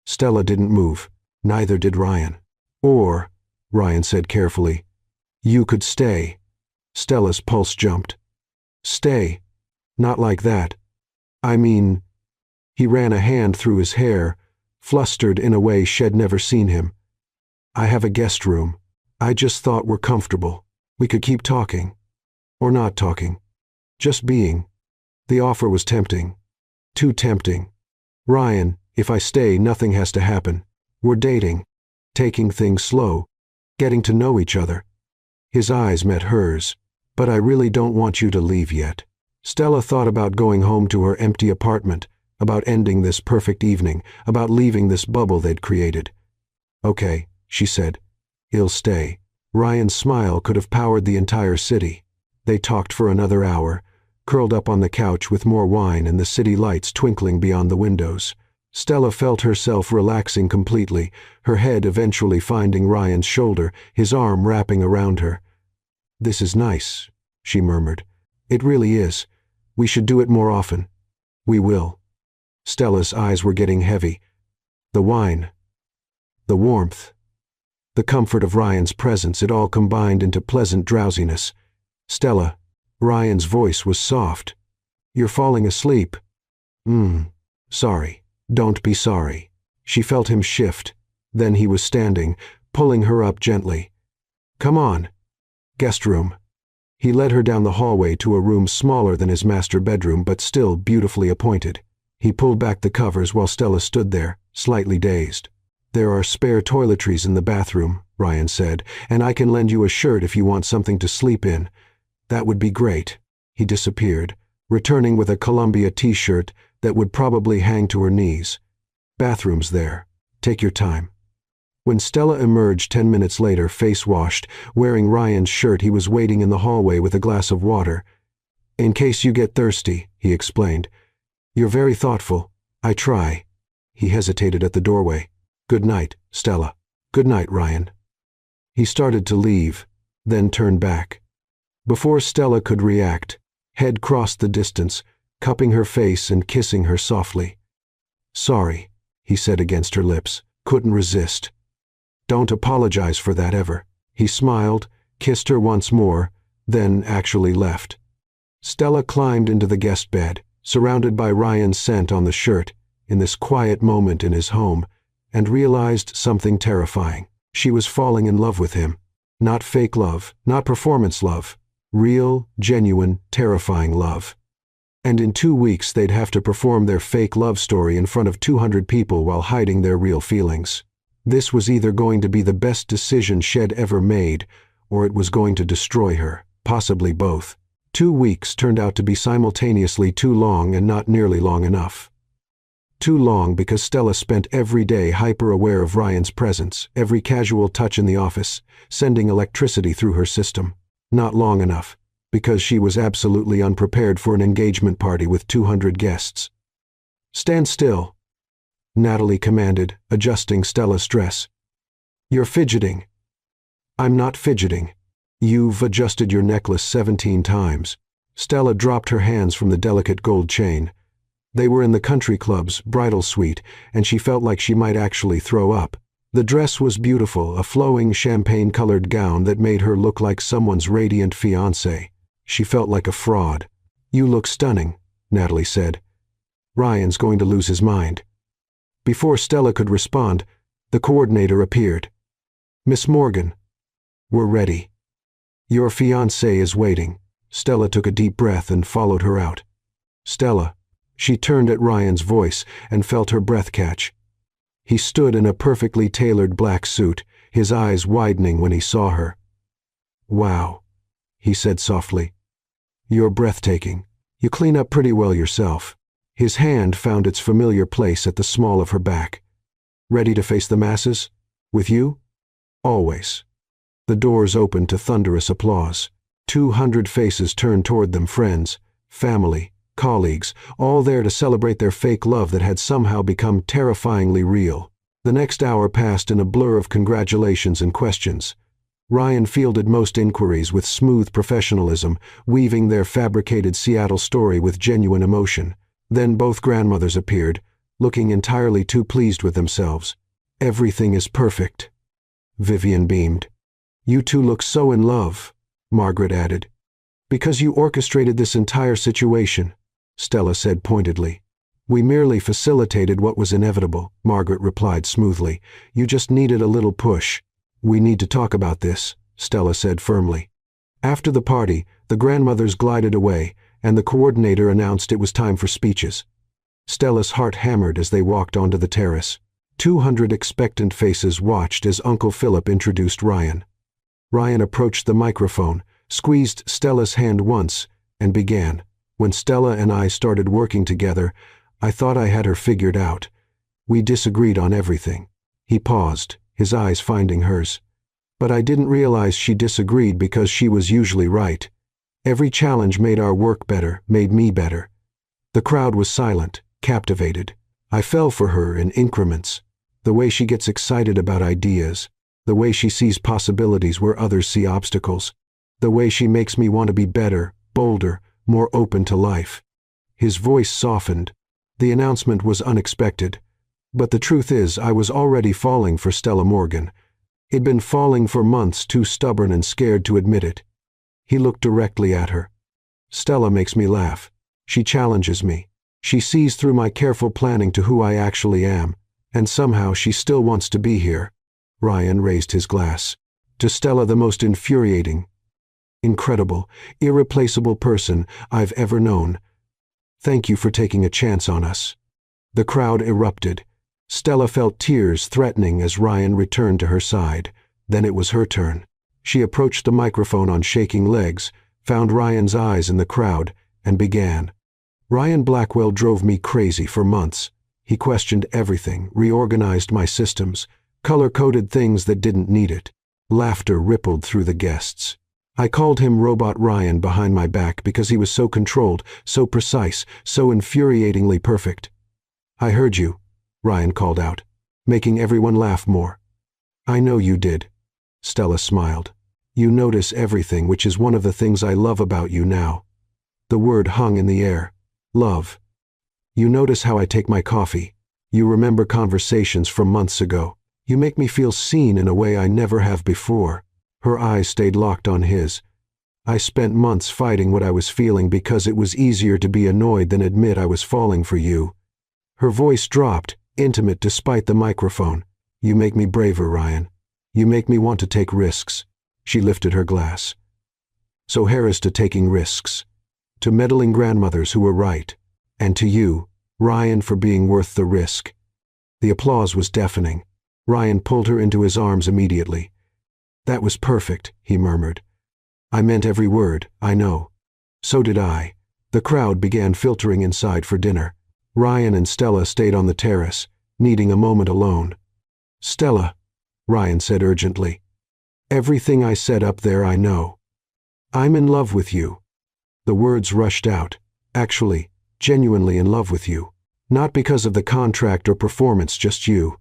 Stella didn't move. Neither did Ryan. "Or," Ryan said carefully, "you could stay." Stella's pulse jumped. "Stay? Not like that. I mean—" He ran a hand through his hair, flustered in a way she'd never seen him. "I have a guest room. I just thought we're comfortable. We could keep talking. Or not talking. Just being." The offer was tempting. Too tempting. "Ryan, if I stay, nothing has to happen. We're dating. Taking things slow. Getting to know each other." His eyes met hers. "But I really don't want you to leave yet." Stella thought about going home to her empty apartment, about ending this perfect evening, about leaving this bubble they'd created. "Okay," she said. "He'll stay." Ryan's smile could have powered the entire city. They talked for another hour, curled up on the couch with more wine and the city lights twinkling beyond the windows. Stella felt herself relaxing completely, her head eventually finding Ryan's shoulder, his arm wrapping around her. "This is nice," she murmured. "It really is. We should do it more often." "We will." Stella's eyes were getting heavy. The wine. The warmth. The comfort of Ryan's presence, it all combined into pleasant drowsiness. "Stella," Ryan's voice was soft. "You're falling asleep." Sorry." "Don't be sorry." She felt him shift. Then he was standing, pulling her up gently. "Come on." "Guest room." He led her down the hallway to a room smaller than his master bedroom but still beautifully appointed. He pulled back the covers while Stella stood there, slightly dazed. "There are spare toiletries in the bathroom," Ryan said, "and I can lend you a shirt if you want something to sleep in." "That would be great." He disappeared, returning with a Columbia t-shirt that would probably hang to her knees. "Bathroom's there. Take your time." When Stella emerged 10 minutes later, face-washed, wearing Ryan's shirt, he was waiting in the hallway with a glass of water. "In case you get thirsty," he explained. "You're very thoughtful. I try." He hesitated at the doorway. "Good night, Stella." "Good night, Ryan." He started to leave, then turned back. Before Stella could react, head crossed the distance, cupping her face and kissing her softly. "Sorry," he said against her lips. "Couldn't resist." "Don't apologize for that ever." He smiled, kissed her once more, then actually left. Stella climbed into the guest bed, surrounded by Ryan's scent on the shirt, in this quiet moment in his home, and realized something terrifying. She was falling in love with him. Not fake love, not performance love. Real, genuine, terrifying love. And in 2 weeks they'd have to perform their fake love story in front of 200 people while hiding their real feelings. This was either going to be the best decision she'd ever made, or it was going to destroy her, possibly both. 2 weeks turned out to be simultaneously too long and not nearly long enough. Too long because Stella spent every day hyper-aware of Ryan's presence, every casual touch in the office, sending electricity through her system. Not long enough, because she was absolutely unprepared for an engagement party with 200 guests. "Stand still," Natalie commanded, adjusting Stella's dress. "You're fidgeting." "I'm not fidgeting. You've adjusted your necklace 17 times. Stella dropped her hands from the delicate gold chain. They were in the country club's bridal suite, and she felt like she might actually throw up. The dress was beautiful, a flowing champagne-colored gown that made her look like someone's radiant fiancé. She felt like a fraud. "You look stunning," Natalie said. "Ryan's going to lose his mind." Before Stella could respond, the coordinator appeared. "Miss Morgan, we're ready. Your fiancé is waiting." Stella took a deep breath and followed her out. "Stella." She turned at Ryan's voice and felt her breath catch. He stood in a perfectly tailored black suit, his eyes widening when he saw her. "Wow," he said softly. "You're breathtaking. You clean up pretty well yourself." His hand found its familiar place at the small of her back. "Ready to face the masses? With you?" "Always." The doors opened to thunderous applause. 200 faces turned toward them, friends, family, colleagues, all there to celebrate their fake love that had somehow become terrifyingly real. The next hour passed in a blur of congratulations and questions. Ryan fielded most inquiries with smooth professionalism, weaving their fabricated Seattle story with genuine emotion. Then both grandmothers appeared, looking entirely too pleased with themselves. "Everything is perfect," Vivian beamed. "You two look so in love," Margaret added. "Because you orchestrated this entire situation," Stella said pointedly. "We merely facilitated what was inevitable," Margaret replied smoothly. "You just needed a little push." "We need to talk about this," Stella said firmly. After the party, the grandmothers glided away, and the coordinator announced it was time for speeches. Stella's heart hammered as they walked onto the terrace. 200 expectant faces watched as Uncle Philip introduced Ryan. Ryan approached the microphone, squeezed Stella's hand once, and began. "When Stella and I started working together, I thought I had her figured out. We disagreed on everything." He paused, his eyes finding hers. "But I didn't realize she disagreed because she was usually right. Every challenge made our work better, made me better." The crowd was silent, captivated. I fell for her in increments. The way she gets excited about ideas, the way she sees possibilities where others see obstacles, the way she makes me want to be better, bolder, more open to life. His voice softened. The announcement was unexpected. But the truth is, I was already falling for Stella Morgan. He'd been falling for months, too stubborn and scared to admit it. He looked directly at her. "Stella makes me laugh. She challenges me. She sees through my careful planning to who I actually am. And somehow she still wants to be here." Ryan raised his glass. "To Stella, the most infuriating, incredible, irreplaceable person I've ever known. Thank you for taking a chance on us." The crowd erupted. Stella felt tears threatening as Ryan returned to her side. Then it was her turn. She approached the microphone on shaking legs, found Ryan's eyes in the crowd, and began. "Ryan Blackwell drove me crazy for months. He questioned everything, reorganized my systems, color-coded things that didn't need it." Laughter rippled through the guests. "I called him Robot Ryan behind my back because he was so controlled, so precise, so infuriatingly perfect." "I heard you," Ryan called out, making everyone laugh more. "I know you did." Stella smiled. "You notice everything, which is one of the things I love about you now." The word hung in the air. Love. "You notice how I take my coffee. You remember conversations from months ago. You make me feel seen in a way I never have before." Her eyes stayed locked on his. "I spent months fighting what I was feeling because it was easier to be annoyed than admit I was falling for you." Her voice dropped, intimate despite the microphone. "You make me braver, Ryan. You make me want to take risks." She lifted her glass. "So here's to taking risks. To meddling grandmothers who were right. And to you, Ryan, for being worth the risk." The applause was deafening. Ryan pulled her into his arms immediately. "That was perfect," he murmured. "I meant every word, I know." "So did I." The crowd began filtering inside for dinner. Ryan and Stella stayed on the terrace, needing a moment alone. "Stella," Ryan said urgently, "everything I said up there I know. I'm in love with you." The words rushed out. "Actually, genuinely in love with you. Not because of the contract or performance, just you."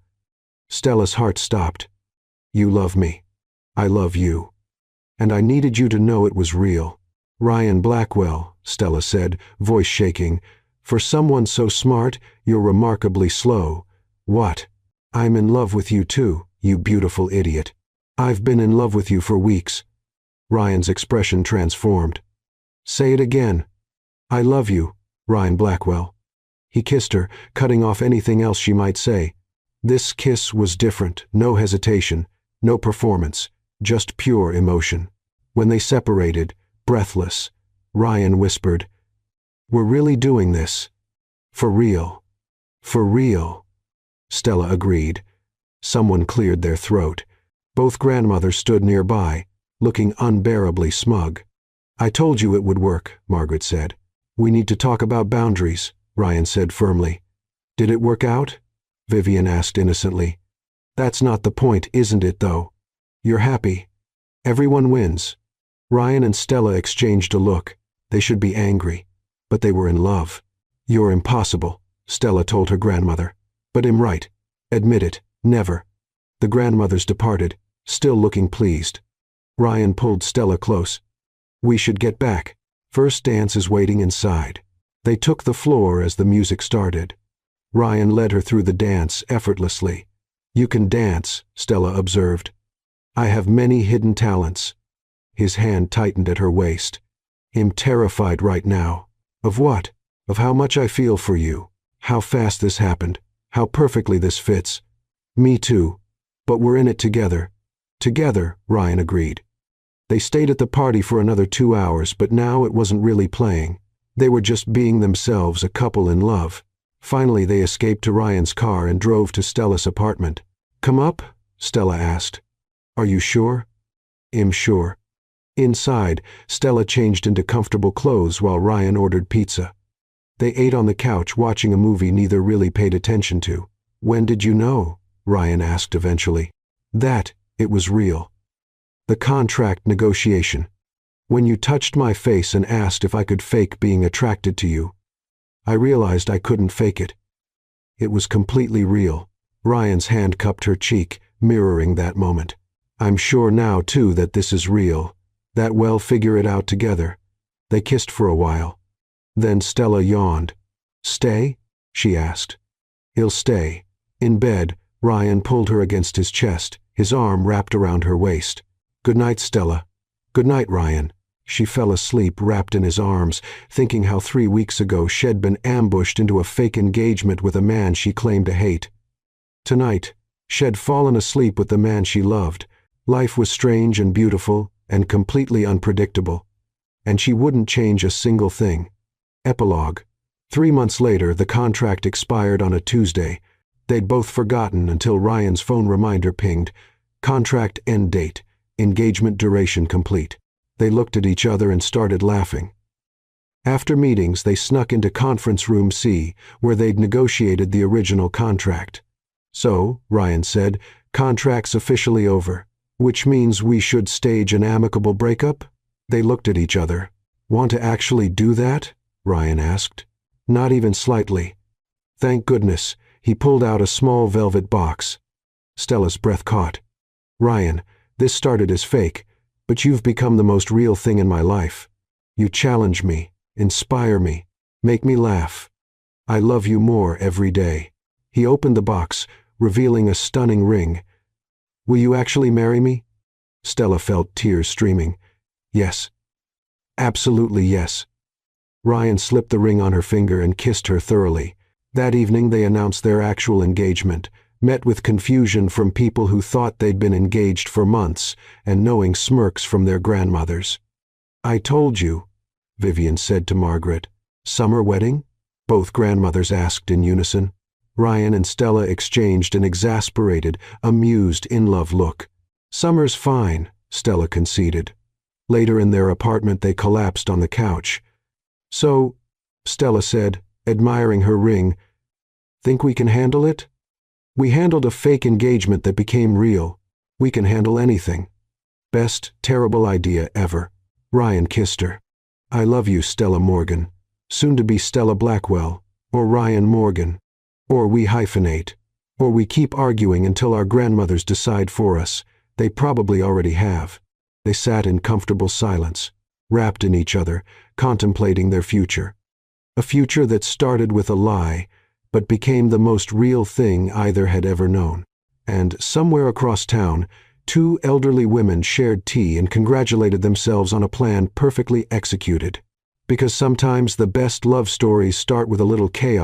Stella's heart stopped. "You love me. I love you. And I needed you to know it was real." "Ryan Blackwell," Stella said, voice shaking, "for someone so smart, you're remarkably slow." "What?" "I'm in love with you too, you beautiful idiot. I've been in love with you for weeks." Ryan's expression transformed. "Say it again." "I love you, Ryan Blackwell." He kissed her, cutting off anything else she might say. This kiss was different, no hesitation, no performance, just pure emotion. When they separated, breathless, Ryan whispered, "We're really doing this. For real. For real." Stella agreed. Someone cleared their throat. Both grandmothers stood nearby, looking unbearably smug. "I told you it would work," Margaret said. "We need to talk about boundaries," Ryan said firmly. "Did it work out?" Vivian asked innocently. "That's not the point, isn't it, though? You're happy. Everyone wins." Ryan and Stella exchanged a look. They should be angry, but they were in love. "You're impossible," Stella told her grandmother. "But I'm right. Admit it, never." The grandmothers departed, still looking pleased. Ryan pulled Stella close. "We should get back. First dance is waiting inside." They took the floor as the music started. Ryan led her through the dance effortlessly. "You can dance," Stella observed. "I have many hidden talents." His hand tightened at her waist. "I'm terrified right now." "Of what?" "Of how much I feel for you. How fast this happened. How perfectly this fits." "Me too. But we're in it together." "Together," Ryan agreed. They stayed at the party for another 2 hours, but now it wasn't really playing. They were just being themselves, a couple in love. Finally, they escaped to Ryan's car and drove to Stella's apartment. "Come up?" Stella asked. "Are you sure?" "I'm sure." Inside, Stella changed into comfortable clothes while Ryan ordered pizza. They ate on the couch, watching a movie neither really paid attention to. "When did you know?" Ryan asked eventually. "That it was real. The contract negotiation. When you touched my face and asked if I could fake being attracted to you, I realized I couldn't fake it. It was completely real." Ryan's hand cupped her cheek, mirroring that moment. "I'm sure now, too, that this is real. That we'll figure it out together." They kissed for a while. Then Stella yawned. "Stay?" she asked. "He'll stay." In bed, Ryan pulled her against his chest, his arm wrapped around her waist. "Good night, Stella." "Good night, Ryan." She fell asleep, wrapped in his arms, thinking how 3 weeks ago she'd been ambushed into a fake engagement with a man she claimed to hate. Tonight, she'd fallen asleep with the man she loved. Life was strange and beautiful and completely unpredictable, and she wouldn't change a single thing. Epilogue. 3 months later, the contract expired on a Tuesday. They'd both forgotten until Ryan's phone reminder pinged. Contract end date. Engagement duration complete. They looked at each other and started laughing. After meetings, they snuck into Conference Room C, where they'd negotiated the original contract. "So," Ryan said, "contract's officially over. Which means we should stage an amicable breakup?" They looked at each other. "Want to actually do that?" Ryan asked. "Not even slightly." "Thank goodness." He pulled out a small velvet box. Stella's breath caught. "Ryan, this started as fake, but you've become the most real thing in my life. You challenge me, inspire me, make me laugh. I love you more every day." He opened the box, revealing a stunning ring. "Will you actually marry me?" Stella felt tears streaming. "Yes. Absolutely yes." Ryan slipped the ring on her finger and kissed her thoroughly. That evening they announced their actual engagement, met with confusion from people who thought they'd been engaged for months, and knowing smirks from their grandmothers. "I told you," Vivian said to Margaret. "Summer wedding?" both grandmothers asked in unison. Ryan and Stella exchanged an exasperated, amused, in-love look. "Summer's fine," Stella conceded. Later in their apartment they collapsed on the couch. "So," Stella said, admiring her ring, "think we can handle it? We handled a fake engagement that became real. We can handle anything." "Best terrible idea ever." Ryan kissed her. "I love you, Stella Morgan. Soon to be Stella Blackwell, or Ryan Morgan. Or we hyphenate. Or we keep arguing until our grandmothers decide for us. They probably already have." They sat in comfortable silence, wrapped in each other, contemplating their future. A future that started with a lie, but became the most real thing either had ever known. And somewhere across town, 2 elderly women shared tea and congratulated themselves on a plan perfectly executed. Because sometimes the best love stories start with a little chaos.